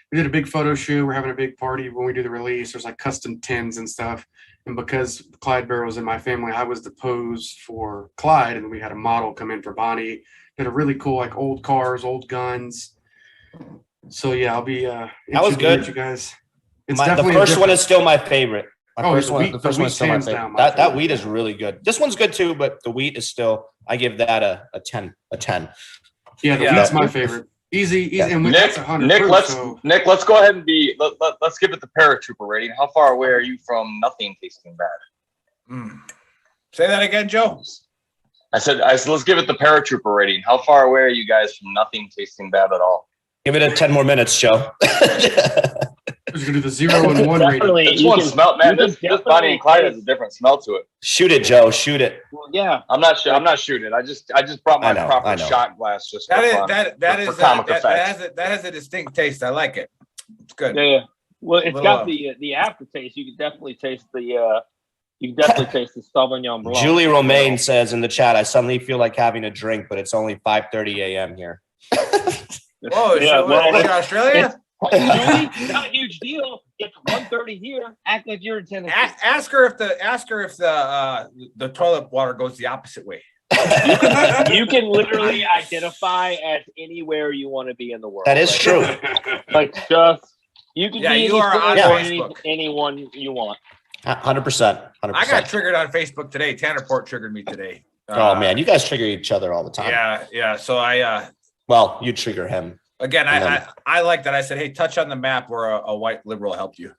We did a big photo shoot. We're having a big party when we do the release. There's like custom tins and stuff. And because Clyde Barrow's in my family, I was the pose for Clyde, and we had a model come in for Bonnie. Did a really cool like old cars, old guns. So yeah, I'll be that was good, you guys. It's definitely the first one is still my favorite. The first one is still my hands favorite. down my That favorite. wheat is really good. This one's good too, but the wheat is still. I give that a 10. Yeah, the Yeah. wheat's my favorite. Easy, Yeah. and Nick, that's 100 Nick, proof, let's so Nick, let's go ahead and let's give it the paratrooper rating. How far away are you from nothing tasting bad? Say that again, Joe. I said let's give it the paratrooper rating. How far away are you guys from nothing tasting bad at all? Give it a 10 more minutes, Joe. who's gonna do the 0 and 1 rating? Definitely, This you one can- smell, man. you can This Bonnie and Clyde has a taste- different smell to it. Shoot it, Joe. Shoot it. Well, yeah. I'm not shooting. I just brought my I know, proper I know. shot glass just for That is fun, that for is comic that effect. has a distinct taste. I like it. It's good. Yeah. Well, it's Little, got the aftertaste. You can definitely taste the Sauvignon Blanc. Julie Romaine says in the chat, I suddenly feel like having a drink, but it's only 5:30 a.m. here. Whoa, Yeah, so well, what, in Australia? Julie, not a huge deal. It's 1:30 here. Act like you're in Tennessee. Ask her if the toilet water goes the opposite way. You can literally identify as anywhere you want to be in the world. That is Like, true. Like just you can Yeah, be you are on anything or Facebook. anyone you want. 100%. I got triggered on Facebook today. Tanner Port triggered me today. Oh man, you guys trigger each other all the time. Yeah. So I Well, you trigger him. again And then- I like that. I said, hey, touch on the map where a white liberal helped you.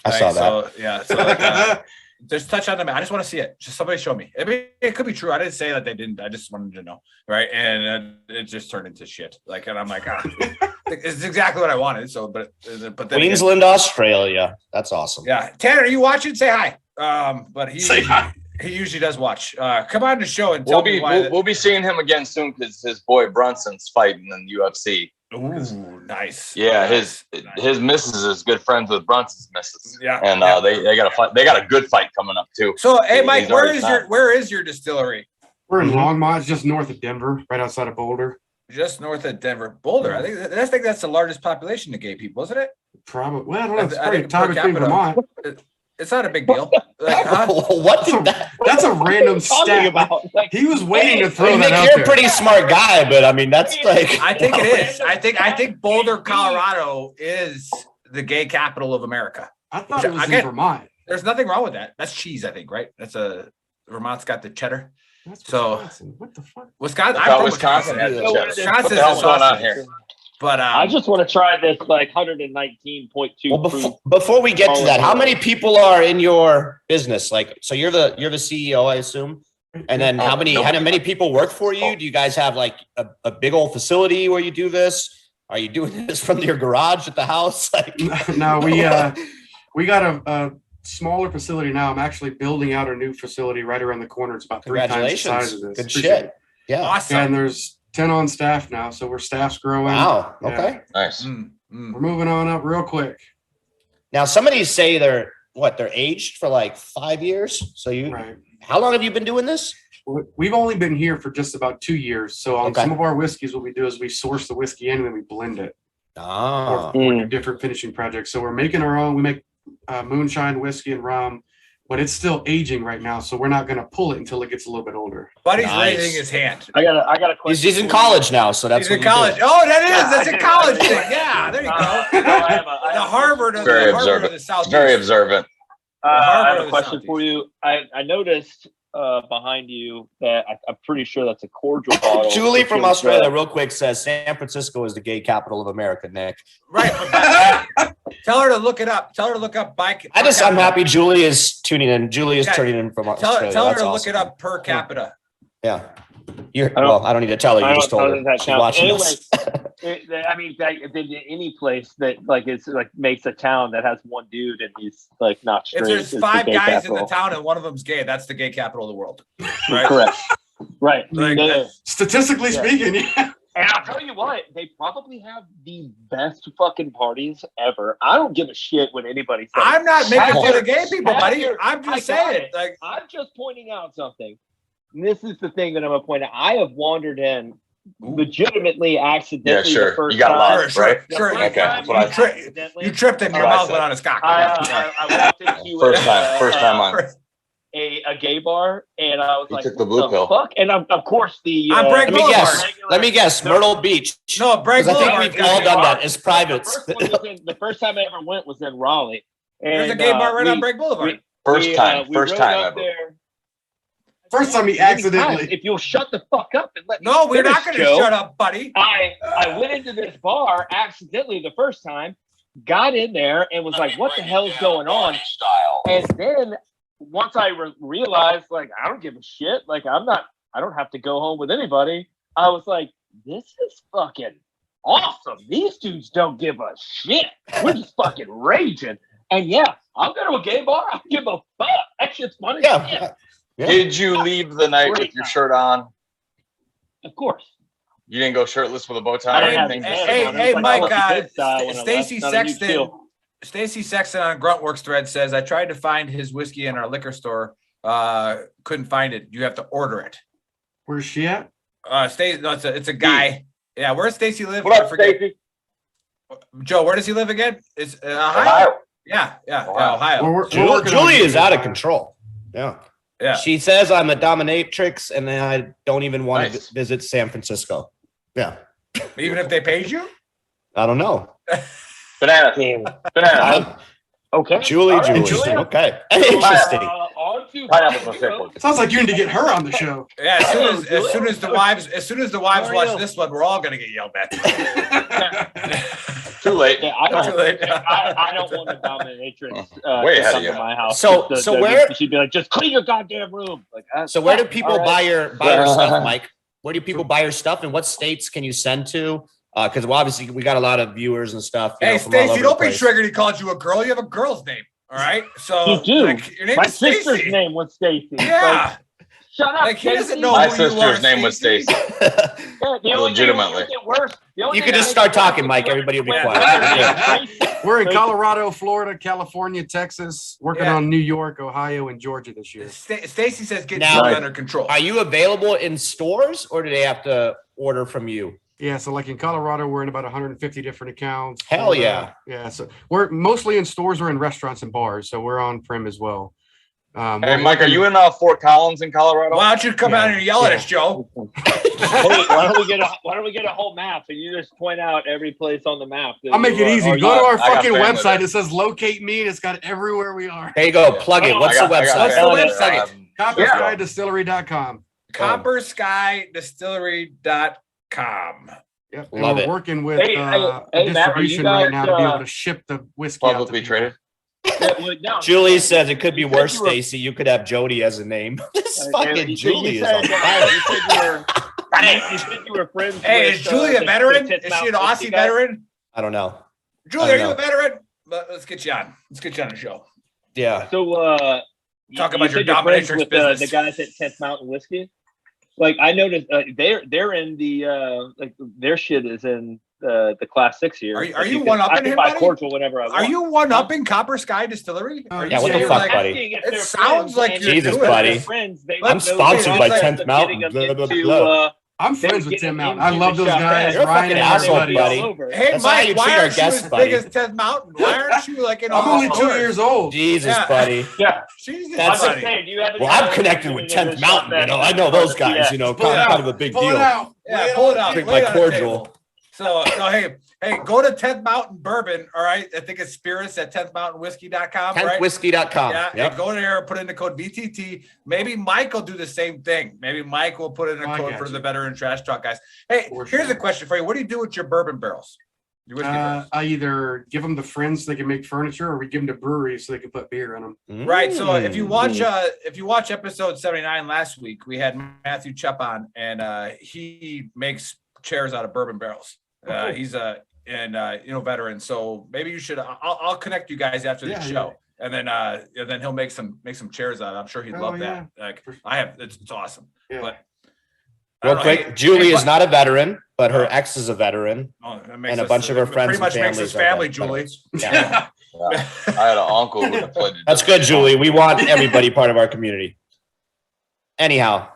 I saw that. So yeah, so like, just touch on the map. I just want to see it. Just somebody show me. I mean, it could be true. I didn't say that they didn't. I just wanted to know, right? And it just turned into shit. Like, and I'm like, it's exactly what I wanted. So, but then again, Queensland, Australia. That's awesome. yeah. Tanner, are you watching? Say hi. But Say hi. he usually does watch. Come on the show and tell me why. We'll be seeing him again soon because his boy Brunson's fighting in UFC. Ooh, nice. Yeah, Nice. his missus is good friends with Brunson's missus. Yeah, and yeah. they got a fight. They got a good fight coming up too. So, hey, He's Mike, already signed. where is your distillery? We're in Longmont, it's just north of Denver, right outside of Boulder. Just north of Denver, Boulder. I think that's the largest population of gay people, isn't it? Probably. Well, I don't know. It's I probably think top per between capita- Vermont. It's not a big deal. Like, huh? What did that? That's a random Talking stat. about like He was waiting to I throw mean, that Nick, out you're there. a pretty smart guy, but I mean, that's like. I think it is. I think Boulder, Colorado is the gay capital of America. I thought it was Again, in Vermont. There's nothing wrong with that. That's cheese, I think, right? Vermont's got the cheddar. That's So- Wisconsin. What the fuck? Wisconsin. I I'm thought from Wisconsin had the Yeah, cheddar. Wisconsin What the is hell's going on sausage. here? But I just want to try this like 119.2 Well, proof. before we get to that, how many people are in your business? Like, so you're the CEO, I assume. And then how many people work for you? Do you guys have like a big old facility where you do this? Are you doing this from your garage at the house? Like, No, we got a smaller facility now. I'm actually building out a new facility right around the corner. It's about 3 times the size of this. Good Appreciate shit. it. Yeah. awesome. And there's 10 on staff now, so we're staff's growing. Wow. Yeah. Okay. Nice. We're moving on up real quick. Now, somebody say they're aged for like 5 years. So Right. how long have you been doing this? We've only been here for just about 2 years. So on Okay. some of our whiskeys, what we do is we source the whiskey in and then we blend it. Ah. Or we do different finishing projects. So we're making our own. We make moonshine, whiskey, and rum, but it's still aging right now. So we're not going to pull it until it gets a little bit older. Buddy's Nice. raising his hand. I got a question. He's in for you. college now, so that's He's in what you do. college. Oh, that's a Yeah, college I do. thing. Yeah, there you go. I The have a Harvard of Very the Harvard observant. of the Southeast. Very observant. I have Harvard a of the question for you. I noticed behind you that I'm pretty sure that's a cordial bottle. Julie which from is, Australia, real quick, says San Francisco is the gay capital of America, Nick. Right. but- tell her to look it up. Tell her to look up bike. I'm happy Julie is tuning in. Julie is Yeah. turning in from Tell Australia. her That's to awesome. look it up per capita. Yeah. don't- I don't need to tell her. I You don't just told know her. that She's counts. watching Anyway, us. I mean, any place that like it's like makes a town that has one dude and he's like not straight. If there's it's the 5 gay guys in the capital. town and one of them's gay, that's the gay capital of the world. Right. Correct. Right. Like, Yeah. Statistically Yeah. speaking, yeah. And I'll tell you what, they probably have the best fucking parties ever. I don't give a shit what anybody says. I'm not making Have fun your- of gay people, have buddy. your- I'm I just got saying. it. Like, I'm just pointing out something. And this is the thing that I'm gonna point out. I have wandered in legitimately accidentally. Yeah, sure. The first You got time. lost, sure, right? The sure. first Okay, time that's what I I said. accidentally- you tripped and your That's what I mouth said. went on his cock. I walked into First time on. a gay bar, and I was You like, took the "What blue pill." fuck?" And of course the I'm Bragg Let me Boulevard. guess. Let me guess. Myrtle Beach. No, Bragg Because I think Boulevard's we've gotta all be done hard. that. It's private. The first time I ever went was in Raleigh, There's a gay bar right on Break Boulevard. First time rode up ever. there. First time he accidentally. If you'll shut the fuck up and let me No, we're not finish, going to Joe. shut up, buddy. I went into this bar accidentally the first time, got in there and was like, what the hell's going on? And then once I realized, like, I don't give a shit. Like, I don't have to go home with anybody. I was like, this is fucking awesome. These dudes don't give a shit. We're just fucking raging. And yeah, I'll go to a gay bar. I don't give a fuck. That shit's funny. Yeah. Did you leave the night with your shirt on? Of course. You didn't go shirtless with a bow tie or anything? Hey, Mike, Stacy Sexton. Stacy Sexton on Gruntworks thread says, I tried to find his whiskey in our liquor store. Couldn't find it. You have to order it. Where's she at? It's a guy. Yeah, where's Stacy live? What up, Stacy? Joe, where does he live again? It's Ohio. Yeah, Ohio. We're Julie is out of control. Yeah. Yeah. She says I'm a dominatrix, and then I don't even want to visit San Francisco. Yeah. Even if they paid you? I don't know. Banana. Okay. Julie. Okay. Interesting. Sounds like you need to get her on the show. Yeah, as soon as the wives watch this one, we're all gonna get yelled at. Too late. Yeah, I don't want a dominatrix way to ahead come of you. to my house. So where she'd be like, just clean your goddamn room. Like, so where do people buy your stuff, Mike? Where do people buy your stuff, and what states can you send to? Because obviously we got a lot of viewers and stuff. Hey, Stacy, don't be triggered. He called you a girl. You have a girl's name. All right. So you do. Like, your name my is Stacy. sister's name was Stacy. Yeah. Like, shut up. Like, he doesn't know My who you sister's are, name was Stacy. Legitimately. You can just start talking, Mike. Everybody will be quiet. We're in Colorado, Florida, California, Texas, working on New York, Ohio, and Georgia this year. Stacy says get Now, under control. Are you available in stores, or do they have to order from you? Yeah, so like in Colorado, we're in about 150 different accounts. Hell yeah. Yeah, so we're mostly in stores or in restaurants and bars, so we're on prem as well. Hey, Mike, are you in Fort Collins in Colorado? Why don't you come out here and yell at us, Joe? Hey, why don't we get a whole map and you just point out every place on the map? I'll make it easy. Go to our fucking website. It says locate me, and it's got everywhere we are. There you go. Plug it. What's the website? What's the website? CopperSkyDistillery.com. CopperSkyDistillery.com. Yep. Love We're it. working with Matt, distribution are you right now to be able to ship the whiskey out. Publicly traded? Julie says it could be worse, Stacy. You could have Jody as a name. This fucking Julie is on fire. You said you were friends. Hey, with, is Julie a veteran? Is she an Aussie veteran? I don't know. Julie, are you a veteran? Let's get you on. Let's get you on the show. Yeah. So, talk about your you're friends dominatrix with business. the guys at 10th Mountain Whiskey. Like, I noticed they're in the like their shit is in the class 6 here. Are you one upping him, buy buddy? cordial whenever I want. Are you one upping Copper Sky Distillery? Yeah, what the fuck, buddy? It sounds like you're Jesus, doing buddy. it. I'm sponsored by 10th Mountain. Blah, blah, blah. I'm friends with Tim Mountain. I love those guys. You're a Ryan fucking and asshole, everybody. buddy. Hey, That's how you Mike, treat why our aren't you guests, as buddy. big as 10th Mountain? Why aren't you like in all I'm only 2 stores? years old. Jesus, Yeah. buddy. Yeah. Jesus, That's buddy. Well, I'm connected with 10th Mountain. You know, I know those guys. You know, kind of a big Pull deal. it out. Yeah, pull it out. Drink Lay my it on the cordial. table. So, hey, go to 10th Mountain Bourbon. All right. I think it's spirits at 10thmountainwhiskey.com. Right? 10thwhiskey.com. Yeah. Yep. And go there, put in the code BTT. Maybe Mike will do the same thing. Maybe Mike will put in a code for the Veteran Trash Talk guys. Hey, here's a question for you. What do you do with your bourbon barrels? Your whiskey barrels? I either give them to friends so they can make furniture, or we give them to breweries so they can put beer in them. Right. So if you watch episode 79 last week, we had Matthew Chupp on, and he makes chairs out of bourbon barrels. He's a veteran. So maybe you should. I'll connect you guys after the show, and then he'll make some chairs out. I'm sure he'd love that. Like I have, it's awesome. Yeah. But Real quick, Julie is not a veteran, but her ex is a veteran, and a bunch of her friends pretty much and makes us families family, are Julie. Yeah. Yeah. I had an uncle who played. That's good, Julie. We want everybody part of our community. Anyhow,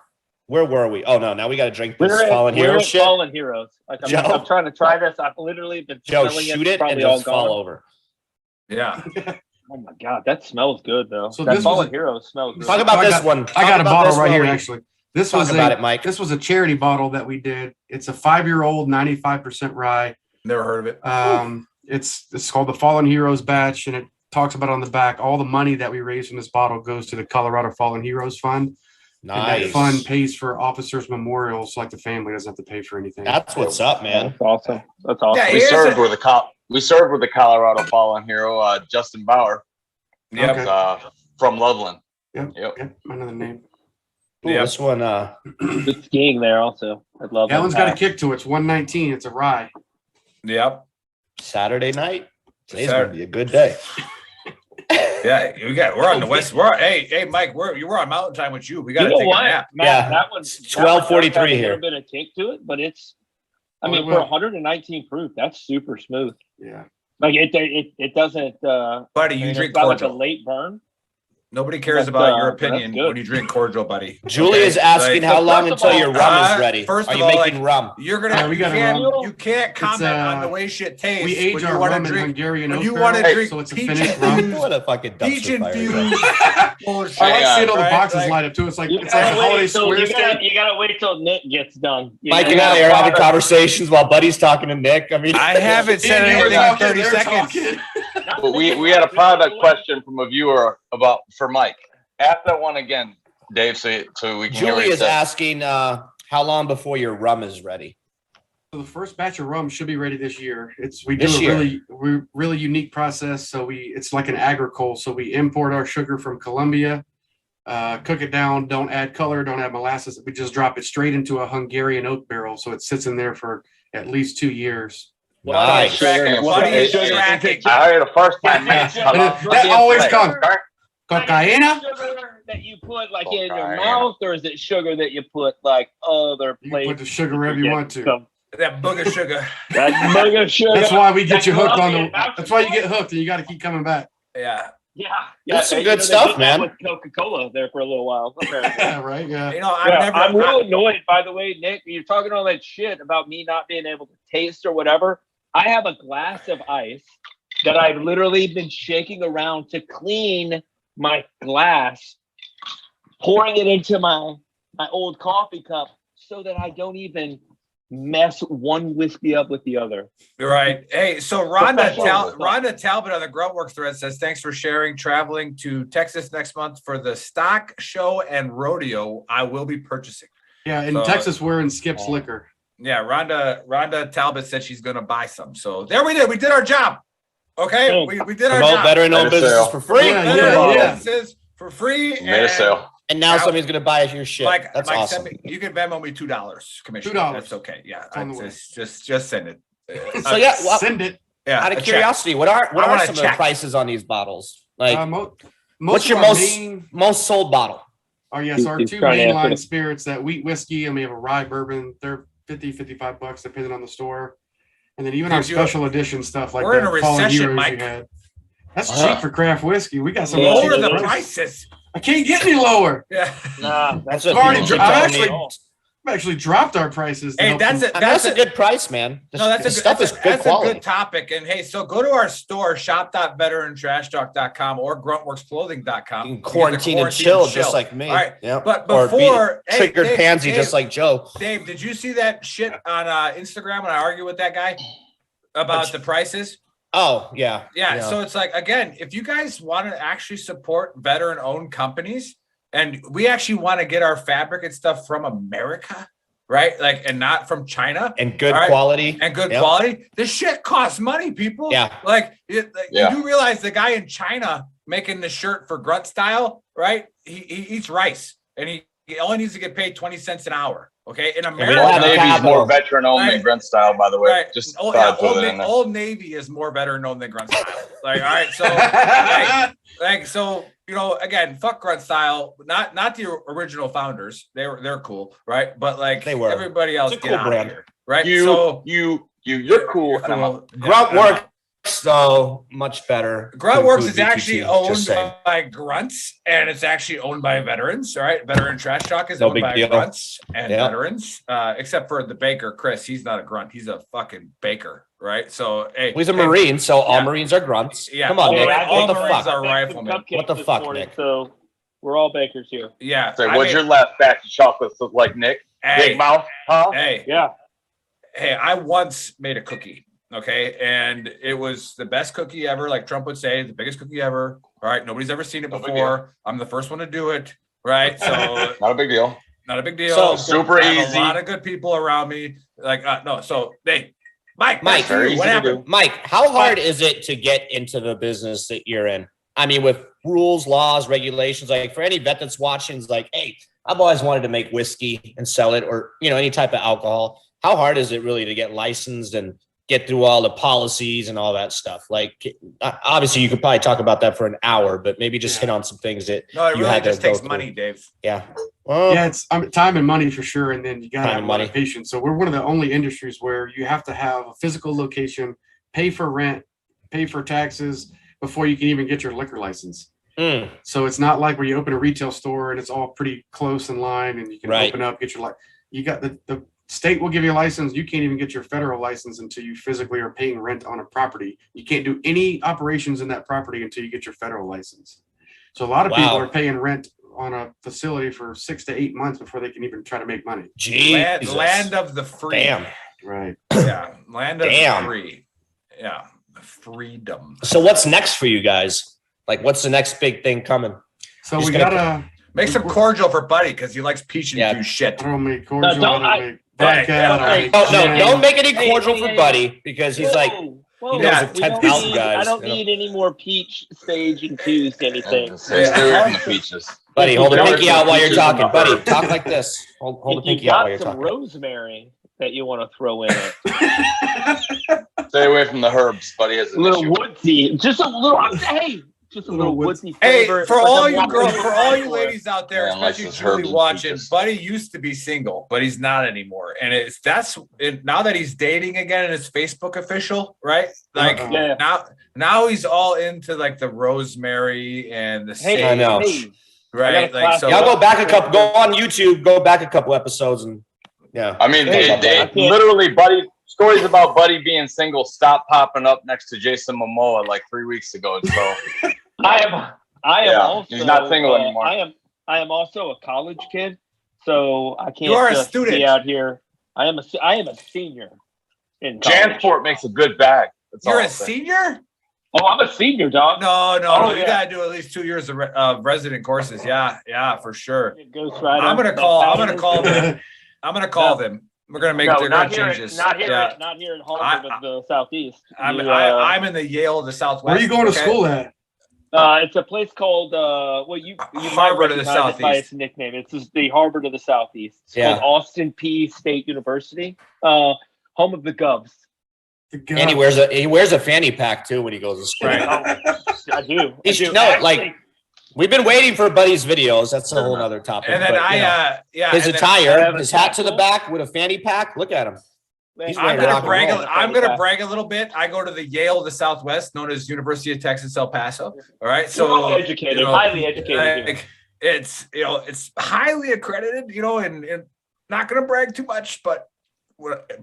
where were we? Oh no, now we got to drink this Fallen Heroes shit. Fallen Heroes. Like, I'm trying to try this. I've literally been Joe, smelling shoot it. it Probably and all just gone. fall over. Yeah. Oh my god, that smells good though. So that this Fallen was Heroes smells good. Talk about this one. I got a bottle right here, actually. actually. This Talk was about it, Mike. This was a charity bottle that we did. It's a 5-year-old, 95% rye. Never heard of it. It's called the Fallen Heroes batch, and talks about on the back, all the money that we raise from this bottle goes to the Colorado Fallen Heroes Fund. Nice. And that fund pays for officers' memorials, so like the family doesn't have to pay for anything. That's what's up, man. That's awesome. That's awesome. We served with the Colorado Fallen hero, Justin Bauer. Yep. Okay. From Loveland. Yep. Yep. Another name. Ooh, This one, Good skiing there also. I'd love That one's got a kick to it. It's 119. It's a rye. Yep. Saturday night. Today's gonna be a good day. Yeah, we're on the west. Hey, Mike, we're on mountain time with you. We got to take a nap. Matt, Yeah. that one's 12:43 here. A bit of kick to it, but it's. I mean, for 119 proof, that's super smooth. Yeah. Like it doesn't. Buddy, you drink got like a cordial. late burn. Nobody cares But, about your but that's opinion good. when you drink cordial, buddy. Julia's Okay? asking Like, how long first of until all- your rum is ready. First Are of you all, making rum? You're gonna. Yeah, we got rum. You can't comment on the way shit tastes. We age when our you want rum to in drink. Hungarian When oak you barrel, want to drink so it's a peach finished rum. What a fucking peach dumpster fire. infused bullshit. I like seeing all the Right? boxes Like, light up too. It's like You it's like a gotta holiday wait till square you steak. gotta wait till Nick gets done. Mike and I are having conversations while Buddy's talking to Nick. I mean, I haven't said You were anything in talking, 30 they were seconds. talking. But we had a product question from a viewer for Mike. Ask that one again, Dave, so we can hear what Julie he is said. asking how long before your rum is ready. So the first batch of rum should be ready this year. We This do year? a really unique process. So it's like an agricole. So we import our sugar from Colombia, cook it down, don't add color, don't add molasses. We just drop it straight into a Hungarian oak barrel. So it sits in there for at least 2 years. Nice. What are you tracking? I heard the first time. That always comes. Cocaina? Sugar that you put like in your Cocaine. mouth, or is it sugar that you put like other You can places? put the sugar wherever you want to. That booger sugar. That mug of sugar. That's why we get you hooked on Colombian the. That's why you get hooked, and you got to keep coming back. Yeah. Yeah, That's some you good they stuff, did that man. With Coca-Cola there for a little while. apparently. Yeah, right. Yeah. You know, I'm real annoyed, by the way, Nick. You're talking all that shit about me not being able to taste or whatever. I have a glass of ice that I've literally been shaking around to clean my glass, pouring it into my old coffee cup so that I don't even mess one whiskey up with the other. Right. Hey, so Rhonda Professional. Talbot on the Gruntworks thread says, thanks for sharing. Traveling to Texas next month for the stock show and rodeo. I will be purchasing. Yeah. In So- Texas, we're in Skip's Liquor. Yeah, Rhonda Talbot said she's going to buy some. So there we did. We did our job. Okay, we did our Promote job. veteran-owned Made a businesses sale. for free. Yeah. Businesses for free. Made a sale. And now somebody's going to buy your shit. Mike, That's Mike, awesome. send me, you can Venmo me $2 commission. $2. That's okay. Yeah, It's on the way. just send it. So yeah, well, Send it. Yeah, out a of check. curiosity, what are want a some of the check. prices on these bottles? Like, what's Most your of our most sold bottle? Oh yes, our He's two trying to answer mainline it. spirits, that wheat whiskey, and we have a rye bourbon. They're $50-$55 depending on the store. And then even our Dude, you- special edition stuff like we're in the a Fallen recession, Heroes Mike. you had. That's Uh-huh. cheap for craft whiskey. We got some Yeah. of Lower the the cheapest prices. I can't get any lower. Yeah. Nah, That's that's what I've already people keep I've telling me. actually dropped our prices. to Hey, help that's them. it. I mean, that's a good price, man. No, that's This a stuff good, is good that's quality. a good topic. And hey, so go to our store, shop.veterantrashtalk.com or gruntworksclothing.com. You can quarantine and chill just like me. All right. Yep. But Or be before hey, triggered Dave, pansy Dave, just like Joe. Dave, did you see that shit on Instagram when I argued with that guy about the prices? Oh, yeah. Yeah. So it's like, again, if you guys want to actually support veteran owned companies and we actually want to get our fabric and stuff from America, right? Like, and not from China. And good All right. quality. And good Yep. quality. This shit costs money, people. Yeah. Like, Yeah. you do realize the guy in China making the shirt for Grunt Style, right? He eats rice and he only needs to get paid 20 cents an hour. Okay. In don't America, have the Navy's capital. more veteran owned Right. than Grunt Style, by the way. right? Just Oh, thought yeah, I'd throw that in there. Old Navy is more veteran known than Grunt Style. Like, all right. So, so, you know, again, fuck Grunt Style, not the original founders. They're cool. Right. But like They were. everybody else, It's a get cool out brand. of here. Right. You're cool. You're and I'm cool. out. Grunt Works, though, much better. Gruntworks Food is actually VTT, owned just saying. by grunts, and it's actually owned by veterans. All right, Veteran Trash Talk is No owned big by deal. grunts and Yeah. veterans, except for the baker, Chris. He's not a grunt; he's a fucking baker, right? So, hey, He's a hey, Marine, so all Yeah. Marines are grunts. Yeah. Come on, All Nick. right, What the Marines fuck? are riflemen. What the fuck, Nick? So we're all bakers here. Yeah. Say, I what's mean, your last batch of chocolates look like, Nick? hey, Big mouth, huh? hey, Yeah. hey! I once made a cookie. Okay. And it was the best cookie ever. Like Trump would say, the biggest cookie ever. All right. Nobody's ever seen it before. I'm the first one to do it. Right. So not a big deal. Not a big deal. So super I have easy. A lot of good people around me. Like, no. So they, Mike, Mike, what happened? Mike, how hard is it to get into the business that you're in? I mean, with rules, laws, regulations, like for any vet that's watching, is like, hey, I've always wanted to make whiskey and sell it, or, you know, any type of alcohol. How hard is it really to get licensed and get through all the policies and all that stuff? Like, obviously you could probably talk about that for an hour, but maybe just hit on some things that No, it you really had to just go takes through. money, Dave. Yeah. Well, Yeah, it's time and money for sure, and then you got to Time have and a lot money. of patience. So we're one of the only industries where you have to have a physical location, pay for rent, pay for taxes before you can even get your liquor license. So it's not like where you open a retail store and it's all pretty close in line and you can Right. open up, get your you got the state will give you a license. You can't even get your federal license until you physically are paying rent on a property. You can't do any operations in that property until you get your federal license. So a lot of people Wow. are paying rent on a facility for 6 to 8 months before they can even try to make money. Jesus. Land of the free. Damn. Right. Yeah. Land of Damn. the free. Yeah. Freedom. So what's next for you guys? Like, what's the next big thing coming? So Just we gonna- gotta Make some cordial for Buddy because he likes peach Yeah. infused shit. I don't make cordial. don't- I don't make vodka. I don't make Oh, no, gin. don't make any cordial hey, for hey, Buddy because he's like, Whoa, he knows Yeah. the we 10,000 don't guys. I don't you know. need any more peach sage infused anything. Stay away from the peaches. Buddy, hold the Don't pinky put out while you're peaches in talking. my Buddy, herb. talk like this. Hold the If you pinky out while got you're some talking. rosemary that you want to throw in it, Stay away from the herbs. Buddy has a an little issue. woodsy, just a little. Hey, just a little woodsy Hey, flavor. for It's like all I'm you walking girls, in for all you the ladies out there, Man likes especially his Julie herbs and watching, peaches. Buddy used to be single, but he's not anymore. And now that he's dating again and it's Facebook official, right? Like Uh-oh. now he's all into like the rosemary and the sage, I know. right? Like so. Y'all go back go on YouTube, go back a couple episodes and yeah. I mean, Hey, they literally, Buddy, stories about Buddy being single stopped popping up next to Jason Momoa like 3 weeks ago. So I am Yeah, also. he's not single anymore. I am also a college kid, so I can't. You are a just student. Be out here. I am a senior in college. Jansport makes a good bag. That's all You're I'll a say. Oh, I'm a senior, dog. No, Oh, you yeah. gotta do at least 2 years of resident courses. Yeah, for sure. Ghost Rider. I'm gonna call them. I'm gonna call them. We're gonna make. No, they're not gonna here. change this. Not here. Yeah. Not here in Harvard of the Southeast. I'm I'm in the Yale of the Southwest. Where are you going to okay? school at? It's a place called you Harvard might of the recognize it by Southeast. its nickname. It's just the Harvard of the Southeast. It's Yeah. called Austin P State University, home of the Govs. And he wears a fanny pack too when he goes to school. I do. He should know, like, we've been waiting for Buddy's videos. That's a whole other topic. And then but, you know, his I attire, have a his hat to the tattoo. back with a fanny pack. Look at him. He's I'm ready to rock gonna and roll. brag. I'm gonna brag a little bit. I go to the Yale of the Southwest, known as University of Texas El Paso. All right, so Well educated, highly educated. like, it's it's highly accredited. And not gonna brag too much, but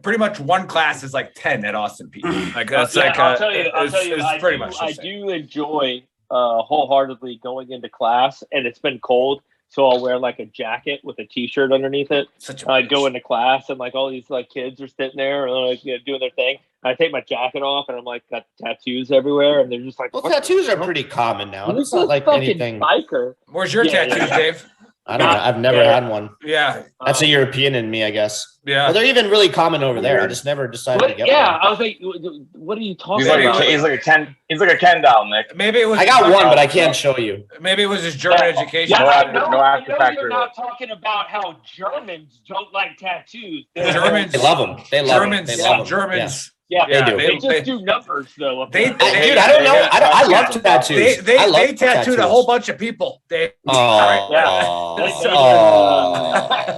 pretty much one class is like 10 at Austin P. Like that's I'll tell you, it's pretty much. I do enjoy wholeheartedly going into class, and it's been cold, so I'll wear like a jacket with a t-shirt underneath it. I go into class, and like all these like kids are sitting there, and like doing their thing. I take my jacket off, and I'm like got tattoos everywhere, and they're just like, Well, what tattoos are pretty common now. Who's It's not this like fucking anything. biker? Where's your Yeah, tattoos, yeah. Dave? I don't know. I've never had one. Yeah, That's a European in me, I guess. yeah. Well, they're even really common over there. I just never decided to get Yeah, one. I was like, what are you talking He's like about? he's like a Ken doll, Nick. Maybe it was. I got one, but I can't show you. Maybe it was his German education. Yeah, No I after- know, no after I know factory you're not work. talking about how Germans don't like tattoos. Germans. They love them. They love Germans. them. They love them. Germans. Yeah, They do. They just do numbers though. up They- there. Dude, I don't know. I love tattoos. They I love tattooed tattoos. a whole bunch of people. They. Oh. Yeah. Oh.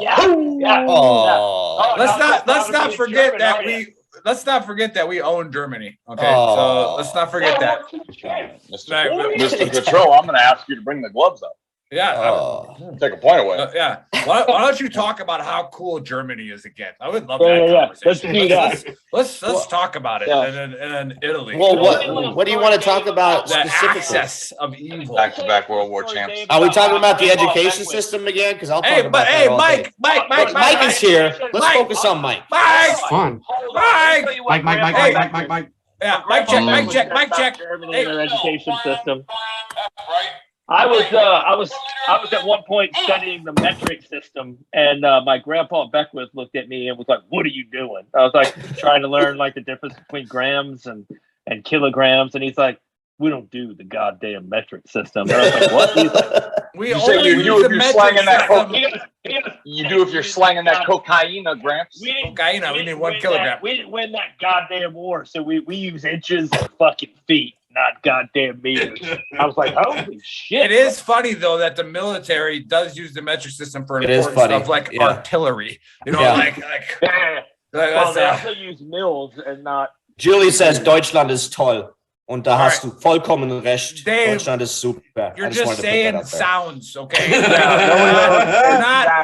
Yeah. Oh. Let's not forget German, that aren't you? let's not forget that we own Germany. Okay, Oh. so let's not forget that. Mr. Right, Mr. Control, I'm going to ask you to bring the gloves up. Yeah. Take a point away. Yeah. Why don't you talk about how cool Germany is again? I would love that conversation. Let's talk about it. And then Italy. Well, what do you want to talk about the specifically? access of evil. Back-to-back World War champs. Are we talking about the education system again? Because I'll talk about that all day. Mike is here. Let's focus on Mike. Fun. Mike. Yeah, Mike check. Hey, their education system. I was at one point studying the metric system, and my grandpa Beckwith looked at me and was like, "What are you doing?" I was like, trying to learn like the difference between grams and kilograms, and he's like, "We don't do the goddamn metric system." And I was like, "What?" He's like, you say you do if you're slanging that you do if you're slanging that cocaine, grams. We need 1 kilogram. We didn't win that goddamn war, so we use inches and fucking feet, not goddamn meters. I was like, holy shit. It is funny though that the military does use the metric system for important stuff like artillery. You know, well, they also use mills and not. Julie says Deutschland is toll. Und da hast du vollkommen recht. Deutschland ist super. You're just saying sounds, okay?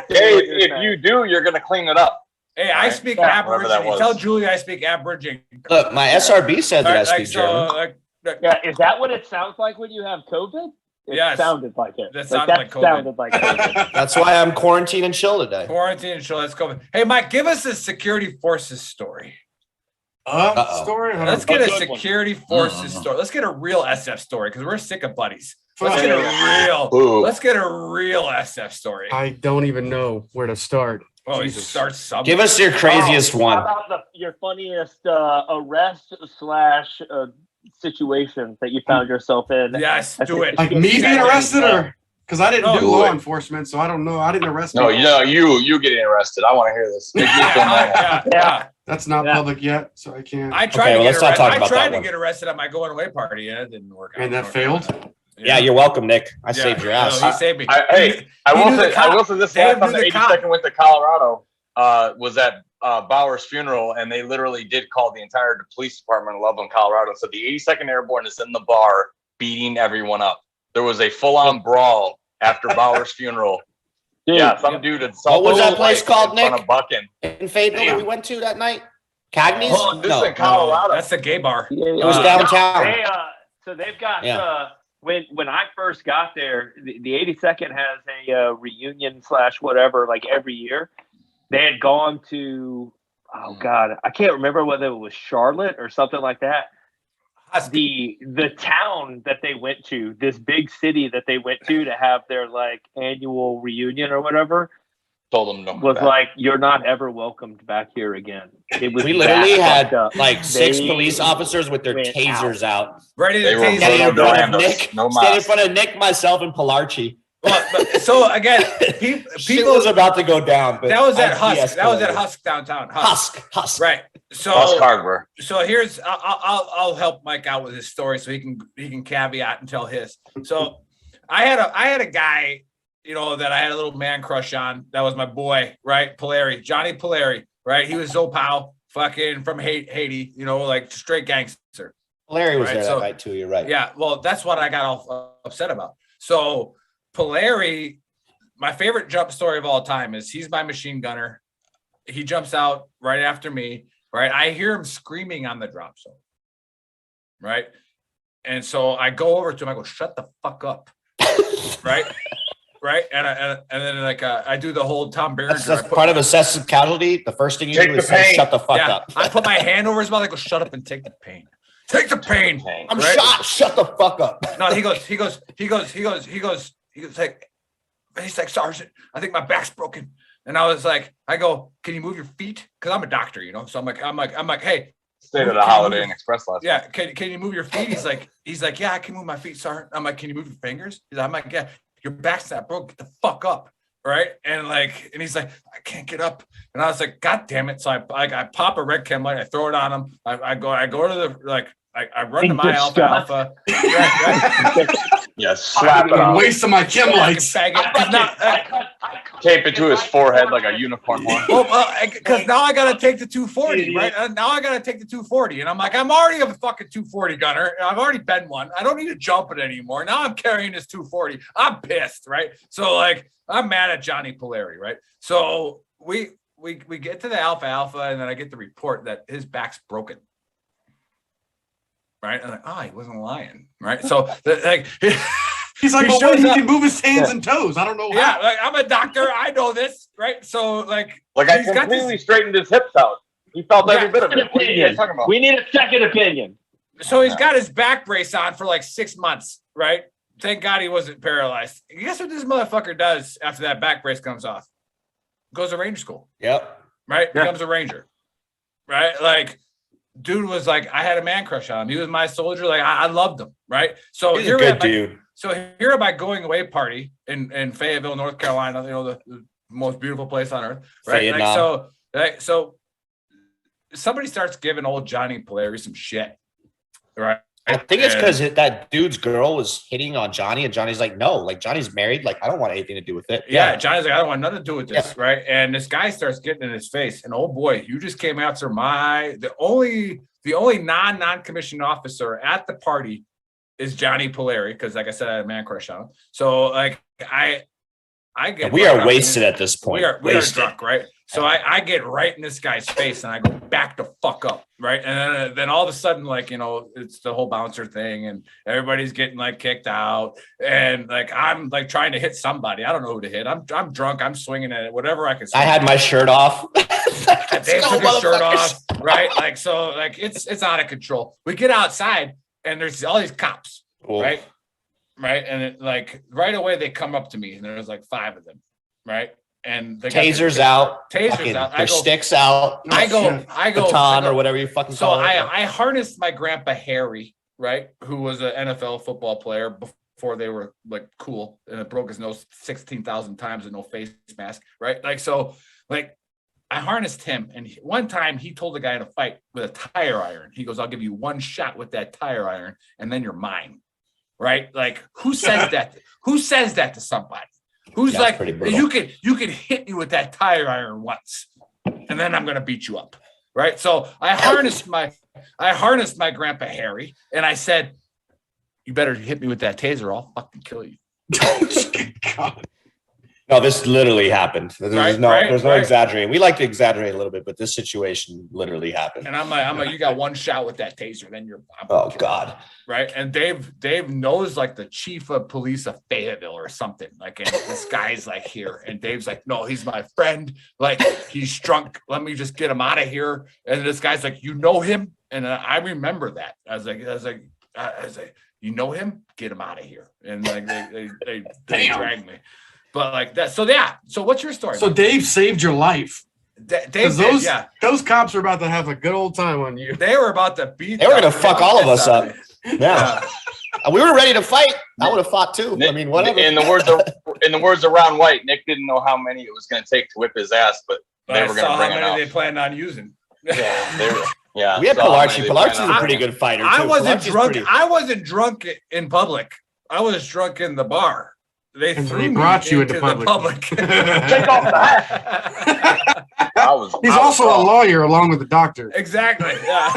If you do, you're going to clean it up. Hey, I speak Aboriginal. Tell Julie I speak Aboriginal. Look, my SRB said that I speak German. Is that what it sounds like when you have COVID? It sounded like it. That sounded like COVID. That's why I'm quarantined and chill today. Quarantine and chill. That's COVID. Hey, Mike, give us a security forces story. Story? Let's get a security forces story. Let's get a real SF story because we're sick of buddies. Let's get a real SF story. I don't even know where to start. Oh, you start somewhere. Give us your craziest one. How about your funniest arrest / situation that you found yourself in? Yes, do it. Like me being arrested, or because I didn't do law enforcement, so I don't know. I didn't arrest. No, you getting arrested. I want to hear this. Yeah. That's not public yet, so I can't. I tried to get arrested at my going away party, and it didn't work out. And that failed? Yeah, you're welcome, Nick. I saved your ass. No, he saved me. I will say this last time the 82nd went to Colorado was at Bauer's funeral, and they literally did call the entire police department of Loveland, Colorado. So the 82nd Airborne is in the bar beating everyone up. There was a full-on brawl after Bauer's funeral. Dude, some dude had what was that place called, Nick? In Fayetteville that we went to that night? Cagney's? This is in Colorado. That's the gay bar. It was downtown. So they've got when I first got there, the 82nd has a reunion / whatever like every year. They had gone to I can't remember whether it was Charlotte or something like that. The town that they went to, this big city that they went to have their like annual reunion or whatever, told them no. Was like, you're not ever welcomed back here again. It was we literally had like 6 police officers with their tasers out. Ready to tase Stand in front of Nick, myself, and Pilarchi. So again, people was about to go down. But that was at Husk. That was at Husk downtown. Husk. Right. So here's I'll help Mike out with his story so he can caveat and tell his. So I had a guy, that I had a little man crush on. That was my boy, right? Johnny Polari, right? He was Zopao, fucking from Haiti, like straight gangster. Polari was there that night too. You're right. Yeah. Well, that's what I got all upset about. So Polari, my favorite jump story of all time is he's my machine gunner. He jumps out right after me, right? I hear him screaming on the drop zone, right? And so I go over to him. I go, "Shut the fuck up," right? Right? And then like I do the whole Tom Berenger. That's part of assessing casualty. The first thing you do is say, "Shut the fuck up." I put my hand over his mouth. I go, "Shut up and take the pain. Take the pain." I'm shot. Shut the fuck up. No, he goes like, he's like, "Sergeant, I think my back's broken." And I was like, I go, "Can you move your feet?" Because I'm a doctor, So I'm like, "Hey." Stayed at a Holiday Inn Express last night. Yeah, can you move your feet? He's like, "Yeah, I can move my feet, Sergeant." I'm like, "Can you move your fingers?" I'm like, "Yeah, your back's not broke. Get the fuck up." Right. And he's like, "I can't get up." And I was like, "God damn it." So I pop a red chem light, I throw it on him. I go to the I run to my alpha. Right. Yes, slap it on. Waste of my chem lights. I Tape it to his forehead like a unicorn horn. Well, because now I gotta take the 240, right? Now I gotta take the 240, and I'm like, I'm already a fucking 240 gunner. I've already been one. I don't need to jump it anymore. Now I'm carrying this 240. I'm pissed, right? So like, I'm mad at Johnny Polari, right? So we get to the Alpha, and then I get the report that his back's broken. Right? I'm like, oh, he wasn't lying, right? So like. He's like, He but wait, shows he up- can move his hands and toes. I don't know Yeah, how. like I'm a doctor. I know this, right? So like I he's got completely this. straightened his hips out. He felt every bit of it. Second What are you guys opinion. talking about? We need a second opinion. So he's got his back brace on for like 6 months, right? Thank God he wasn't paralyzed. Guess what this motherfucker does after that back brace comes off? Goes to Ranger school, Yep. right? Yeah. Becomes a Ranger, right? Like, dude was like, I had a man crush on him. He was my soldier. Like, I loved him, right? So He's a good dude. So here at my going away party in Fayetteville, North Carolina, you know, the most beautiful place on earth, right? So somebody starts giving old Johnny Polari some shit, right? I think it's because that dude's girl was hitting on Johnny, and Johnny's like, no, like Johnny's married. Like, I don't want anything to do with it. Yeah, Johnny's like, I don't want nothing to do with this, right? And this guy starts getting in his face, and oh boy, you just came after the only non-commissioned officer at the party is Johnny Polari, because like I said, I had a man crush on him. So like I get We are wasted at this point. we are drunk, right? So I get right in this guy's face and I go back the fuck up, right? And then all of a sudden, like, you know, it's the whole bouncer thing and everybody's getting like kicked out, and like I'm like trying to hit somebody. I don't know who to hit. I'm drunk. I'm swinging at it, whatever I can. I had my shirt off. They took his shirt off, right? Like, so like it's out of control. We get outside and there's all these cops, right? And it, like right away they come up to me and there's like 5 of them, right? And the Tasers out. Tasers out. Their sticks out. I go baton or whatever you fucking so call it. I harnessed my grandpa Harry, right, who was an NFL football player before they were like cool, and it broke his nose 16,000 times with no face mask, right? Like, so like I harnessed him, and one time he told the guy to fight with a tire iron. He goes, I'll give you one shot with that tire iron and then you're mine, right? Like, who says that? Who says that to somebody? Who's like, you could hit me with that tire iron once and then I'm going to beat you up, right? So I harnessed my grandpa Harry, and I said, you better hit me with that taser, I'll fucking kill you. God. No, this literally happened. There's no exaggerating. We like to exaggerate a little bit, but this situation literally happened. And I'm like, you got one shot with that taser, then oh God. Right. And Dave knows like the chief of police of Fayetteville or something. Like, and this guy's like here, and Dave's like, no, he's my friend. Like, he's drunk. Let me just get him out of here. And this guy's like, you know him? And I remember that. I was like, you know him? Get him out of here. And like they dragged me. But like that, so yeah. So what's your story? So Dave saved your life. Dave did, those cops are about to have a good old time on you. They were about to beat. They were gonna fuck all of us up. Yeah. We were ready to fight. I would have fought too. Nick, I mean, whatever. In the words of Ron White, Nick didn't know how many it was going to take to whip his ass, but they were going to bring it out. They planned on using. Yeah, they were. Yeah, we had Pilarchi. Pilarchi's a pretty good fighter too. I wasn't drunk in public. I was drunk in the bar. They brought you into public. Take off the hat. He's also a lawyer along with the doctor. Exactly. Yeah.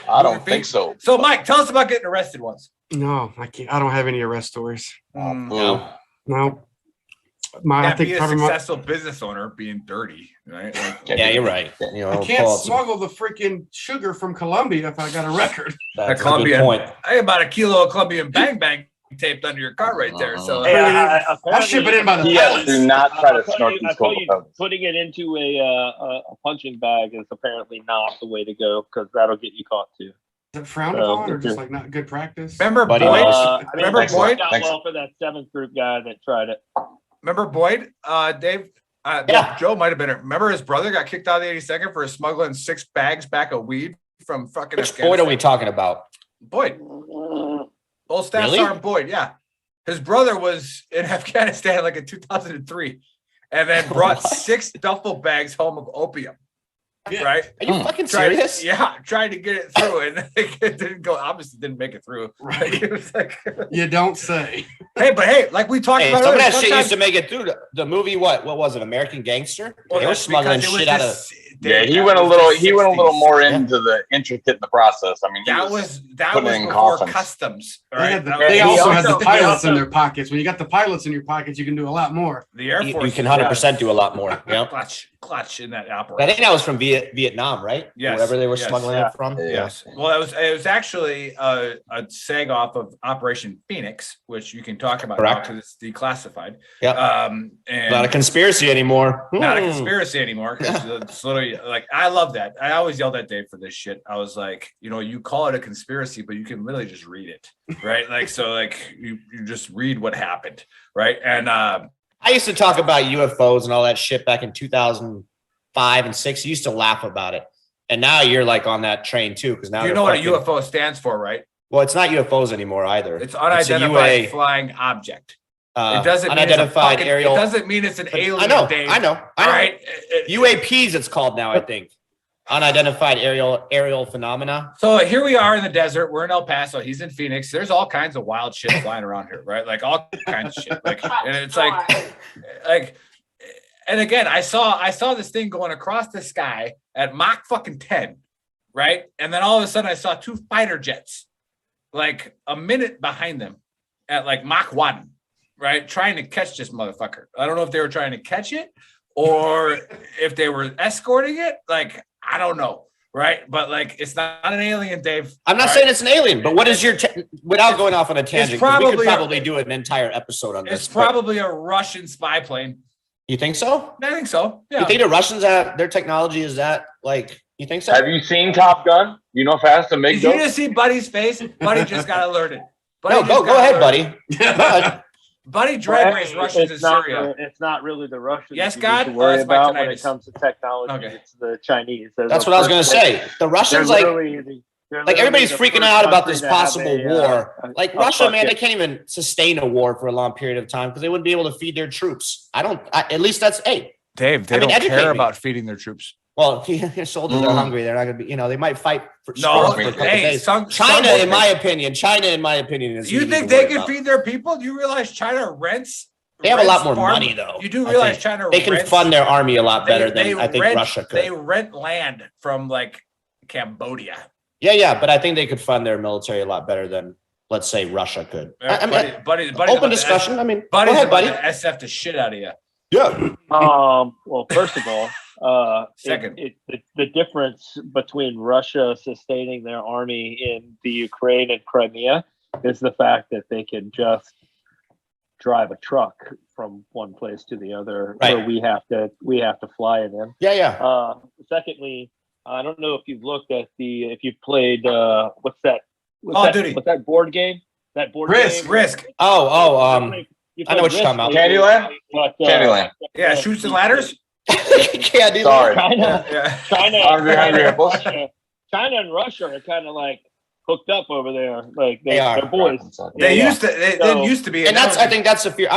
I don't think so. So, Mike, tell us about getting arrested once. No, I can't. I don't have any arrest stories. No. I think be a successful business owner being dirty, right? Like, yeah, you're right. You know, I can't smuggle the freaking sugar from Colombia if I got a record. That's a good point. I got about a kilo of Colombian Bang Bang taped under your car right there. So I ship it in by the Yes, do not try to snort these putting it into a punching bag is apparently not the way to go, because that'll get you caught too. Is it frowned upon or just like not good practice? Remember Boyd? Remember Boyd? Got well for that 7th group guy that tried it. Remember Boyd? Dave? Yeah. Joe might have been there. Remember his brother got kicked out of the 82nd for smuggling 6 bags back of weed from fucking Which Boyd are we talking about? Boyd. Old Staff Sergeant Boyd, yeah. His brother was in Afghanistan like in 2003 and then brought 6 duffel bags home of opium. Right? Are you fucking serious? Trying to get it through, and it didn't go. Obviously, didn't make it through. Right? It was like, You don't say. hey, like we talked Hey, about some of earlier, that shit sometimes- used to make it through the movie. What was it? American Gangster? Well, They were that's smuggling because it was shit out of. this- Yeah, Dave, he that went a was little. the He went a little 60s. more into the intricate in the process. I mean, he That was was putting in before coffins. customs. They, Right? had the, That they was- also had the also- pilots in also- their pockets. When you got the pilots in your pockets, you can do a lot more. the Air Force. You can 100% do a lot more. Yeah. clutch in that I operation. think that was from Vietnam, right? Yes, Wherever they were yes, smuggling yeah. it from. Yes. Well, it was actually a seg off of Operation Phoenix, which you can talk about now Correct. because it's declassified. Yep. And Not a conspiracy anymore. not a conspiracy anymore. 'Cause it's literally like, I love that. I always yelled at Dave for this shit. I was like, you call it a conspiracy, but you can literally just read it, right? Like, so like you just read what happened, right? And I used to talk about UFOs and all that shit back in 2005 and 6. You used to laugh about it. And now you're like on that train too. Because now you they're know what a fucking- UFO stands for, right? Well, it's not UFOs anymore either. It's a unidentified UA, flying object. uh, It doesn't unidentified mean it's a aerial. It doesn't mean it's an alien. I know. Dave. I know. All right. UAPs, it's called now. I think unidentified aerial phenomena. So here we are in the desert. We're in El Paso. He's in Phoenix. There's all kinds of wild shit flying around here, right? Like all kinds of shit. Like, and it's like, and again, I saw this thing going across the sky at Mach fucking 10, right? And then all of a sudden, I saw 2 fighter jets, like a minute behind them, at like Mach 1, right? Trying to catch this motherfucker. I don't know if they were trying to catch it or if they were escorting it. Like, I don't know. Right. But like, it's not an alien, Dave. I'm not All saying right? it's an alien, but what is your without going off on a tangent? 'Cause we probably could a- probably do an entire episode on this. It's but probably a Russian spy plane. you think so? I think so. Yeah. You think the Russians have their technology is that like you think so? Have you seen Top Gun? You know how fast the MiG Did you goes? just see Buddy's face? Buddy just got alerted. No, go ahead, buddy. Go ahead. Buddy drag race Russians in Syria. It's not really the Russians. Yes, you God? need to worry That's my about when tinnitus. it comes to technology. Okay. It's the Chinese. That's what I was going to say. The Russians, like everybody's freaking out about this possible war. Like Russia, man, they can't even sustain a war for a long period of time because they wouldn't be able to feed their troops. At least that's Dave, they I mean, don't educate care me. about feeding their troops. Well, your soldiers are hungry. They're not going to be. They might fight for No, for a couple hey, days. some- China, some- in my opinion, is. You easy think to they worry can about. feed their people? Do you realize China rents? They have a lot more farm- money, though. You do I realize think. China They can rents- fund their army a lot better they than I think rent- Russia could. They rent land from like Cambodia. Yeah, but I think they could fund their military a lot better than, let's say, Russia could. I mean, Buddy, open discussion. I mean, Buddy's go ahead, about buddy. to SF the shit out of you. Yeah. Well, first of all, Second. the difference between Russia sustaining their army in the Ukraine and Crimea is the fact that they can just drive a truck from one place to the other, Right. where we have to fly it in. Yeah. Secondly, I don't know if you've looked at if you've played what's that Duty. what's that board game? That board Risk. game? Risk. You I know what you're played talking about. Risk lately, Candyland? but, Candyland. Yeah, shoots and ladders. Can't do Sorry. China, Yeah. Hungry apples. China and Russia are kind of like hooked up over there. Like They are. they're boys. They Yeah. used to. They So- didn't used to be. And I think that's the fear.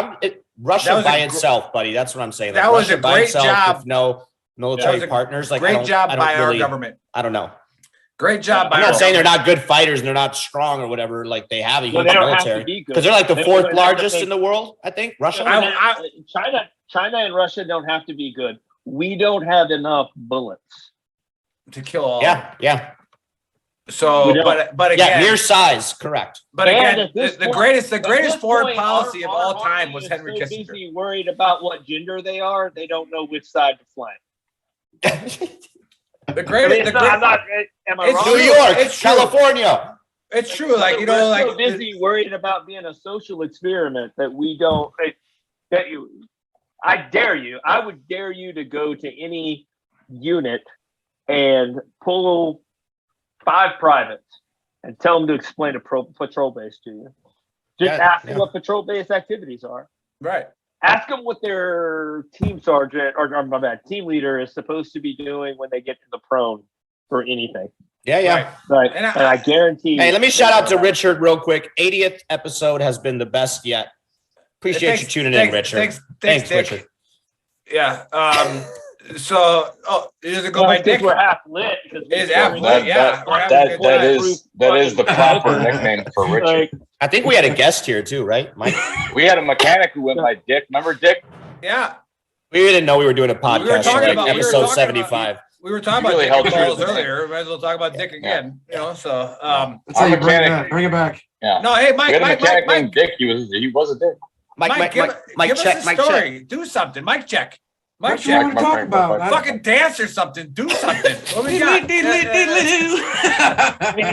Russia That was by a gr- itself, buddy. That's what I'm saying. That was Russia a by great itself job. with no military That was a partners. Like great job I don't by our really- government. I don't know. Great job by I'm our not saying they're government. not good fighters and they're not strong or whatever. Like they have a Well, huge they don't have to military be good. because they're like the They- fourth they- largest they- in the world. I think Russia. China and Russia don't have to be good. We don't have enough bullets. to kill all. Yeah. So, We don't. but again, Yeah, mere size, correct. but And again, at this the point- greatest At this foreign point, policy of our all time army was is Henry so Kissinger. busy worried about what gender they are, they don't know which side to flank. The I greatest, mean, the it's not, I'm great, not, am I It's wrong? New true. York, It's true. California. it's true. Like you know, We're like so busy worried about being a social experiment that we don't. I dare you. I would dare you to go to any unit and pull 5 privates and tell them to explain a patrol base to you. Just Yeah, ask them yeah. what patrol base activities are. right. Ask them what their team sergeant or my bad team leader is supposed to be doing when they get to the prone for anything. Yeah. Right. And And I guarantee. Hey, let me shout out to Richard real quick. 80th episode has been the best yet. Appreciate Thanks- you tuning thanks- in, Richard. Thanks, Thanks, Dick. Richard. Yeah. So, it doesn't go by Because Dick. we're half lit. It's half lit, yeah. We're having a good time. That is the proper nickname for Richard. I think we had a guest here too, right, Mike? We had a mechanic who went by Dick. Remember Dick? Yeah. We didn't know we were doing a podcast. We were talking about episode 75. We were talking Really about Dick helped balls you. earlier. Might as well talk about Dick again. You know, so That's how you bring it back. Yeah. No, hey, Mike, We had a mechanic Mike, named Dick. He was a Dick. Mike, give check, us a Mike, story. check. Do something. Mike, check. Mike, What you want to talk about? fucking dance or something. Do something. What we got?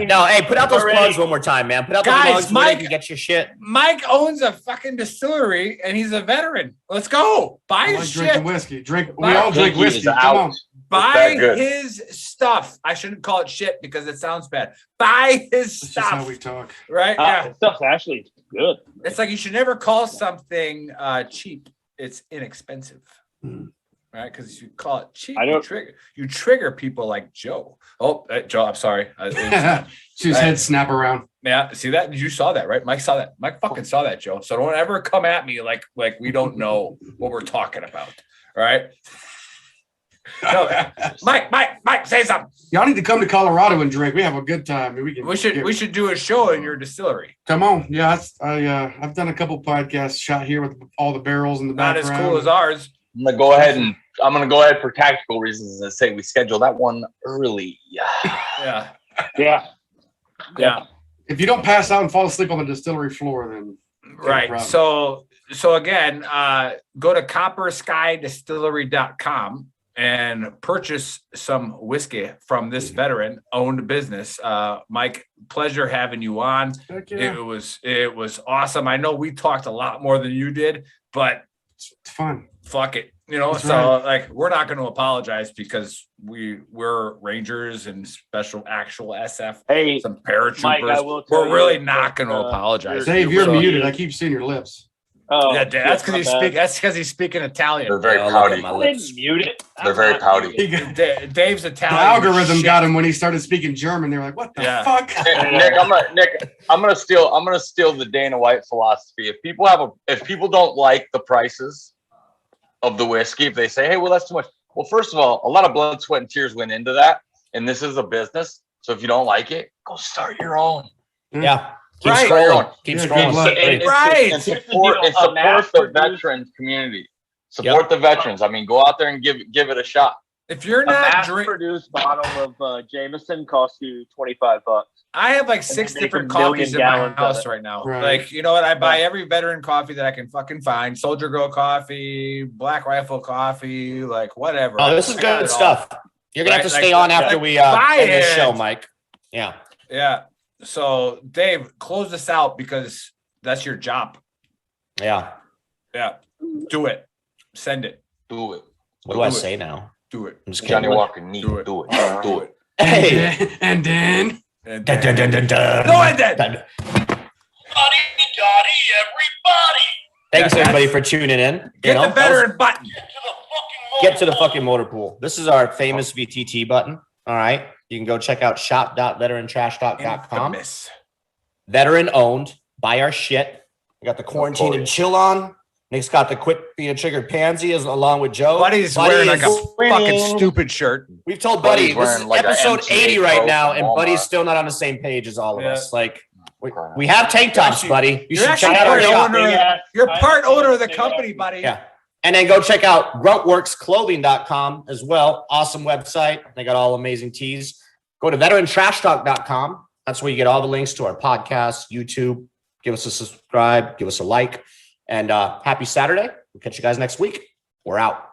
No, hey, put out those plugs one more time, man. Put out the Guys, plugs where Mike- they can get your shit. Mike owns a fucking distillery and he's a veteran. Let's go. Buy I his like shit. drinking whiskey. We all drink He is whiskey. Come out. on. Buy that good. his stuff. I shouldn't call it shit because it sounds bad. Buy his That's just how stuff. we talk. Right? Yeah. Stuff's actually good. It's like you should never call something cheap. It's inexpensive. Right? Because if you call it cheap, I don't- you trigger people like Joe. Oh, Joe, I'm sorry. She's head snap around. Yeah, see that? You saw that, right? Mike saw that. Mike fucking saw that, Joe. So don't ever come at me like we don't know what we're talking about. All right? No, Mike, say something. Y'all need to come to Colorado and drink. We have a good time. We should do a show in your distillery. Come on. Yeah, I've done a couple podcasts shot here with all the barrels in the Not background. as cool as ours. I'm gonna go ahead for tactical reasons and say we schedule that one early. Yeah. Yeah. If you don't pass out and fall asleep on the distillery floor, then Right. problem. So again, go to copperskydistillery.com and purchase some whiskey from this veteran owned business. Mike, pleasure having you on. Heck yeah. It was awesome. I know we talked a lot more than you did, but It's fun. fuck it. You know, That's so right. like we're not going to apologize because we're Rangers and special actual SF, Hey, some paratroopers. Mike, I will tell We're really you not that, going to apologize. Dave, you're so- muted. I keep seeing your lips. oh, Yeah, that's shit, because my bad. That's because he's speaking Italian. They're very Oh, look at pouty. my I lips. didn't mute it. They're very That's not pouty. muted. He got- Dave's The Italian. algorithm Shit. got him when he started speaking German. They were like, "What the Yeah. fuck?" Nick, I'm gonna steal the Dana White philosophy. If people don't like the prices of the whiskey, if they say, "Hey, well, that's too much," well, first of all, a lot of blood, sweat, and tears went into that, and this is a business. So if you don't like it, go start your own. Yeah. Keep Right. scrolling. Keep Yeah, good scrolling. luck. Hey, Right. And support the mass-produced- veterans community. Support the veterans. I mean, go out there and give it a shot. If you're A not drink, mass-produced bottle of Jameson costs you $25. I have like 6 they make different 1 million coffees in my gallons of house it. right now. Right. Like, you know what? I buy every veteran coffee that I can fucking find. Soldier Girl coffee, Black Rifle coffee, like whatever. Oh, this is I got good it all. stuff. You're gonna have to Right, stay like- on after like, we buy end this it. show, Mike. Yeah. Yeah. So, Dave, close this out because that's your job. Yeah. Yeah. Do it. Send it. Do it. What do I Do it. say now? Do it. I'm just Johnny kidding. Walker need Do it. do it. Do it. Hey. And then And Dun, dun, dun, dun, dun. Go ahead then. Dun. Buddy, Dotty, everybody! Thanks everybody for tuning in. You Get know, the veteran button. get to the fucking motor pool. This is our famous VTT button. All right. You can go check out shop.veterantrashtalk.com. Infamous. Veteran owned. Buy our shit. We got the quarantine and chill on. Nick's got the quit being a triggered pansy as along with Joe. Buddy's Buddy wearing like a is fucking winning. stupid shirt. We've told Buddy Buddy's this is wearing like a episode MTA 80 right Pro now, from and Walmart. Buddy's still not on the same page as all of Yeah. us. Like we have tank tops, buddy. You You're should check actually out our part shop. owner. You're part owner of the company, buddy. Yeah. And then go check out gruntworksclothing.com as well. Awesome website. They got all amazing tees. Go to veterantrashtalk.com. That's where you get all the links to our podcast, YouTube. Give us a subscribe, give us a like, and happy Saturday. We'll catch you guys next week. We're out.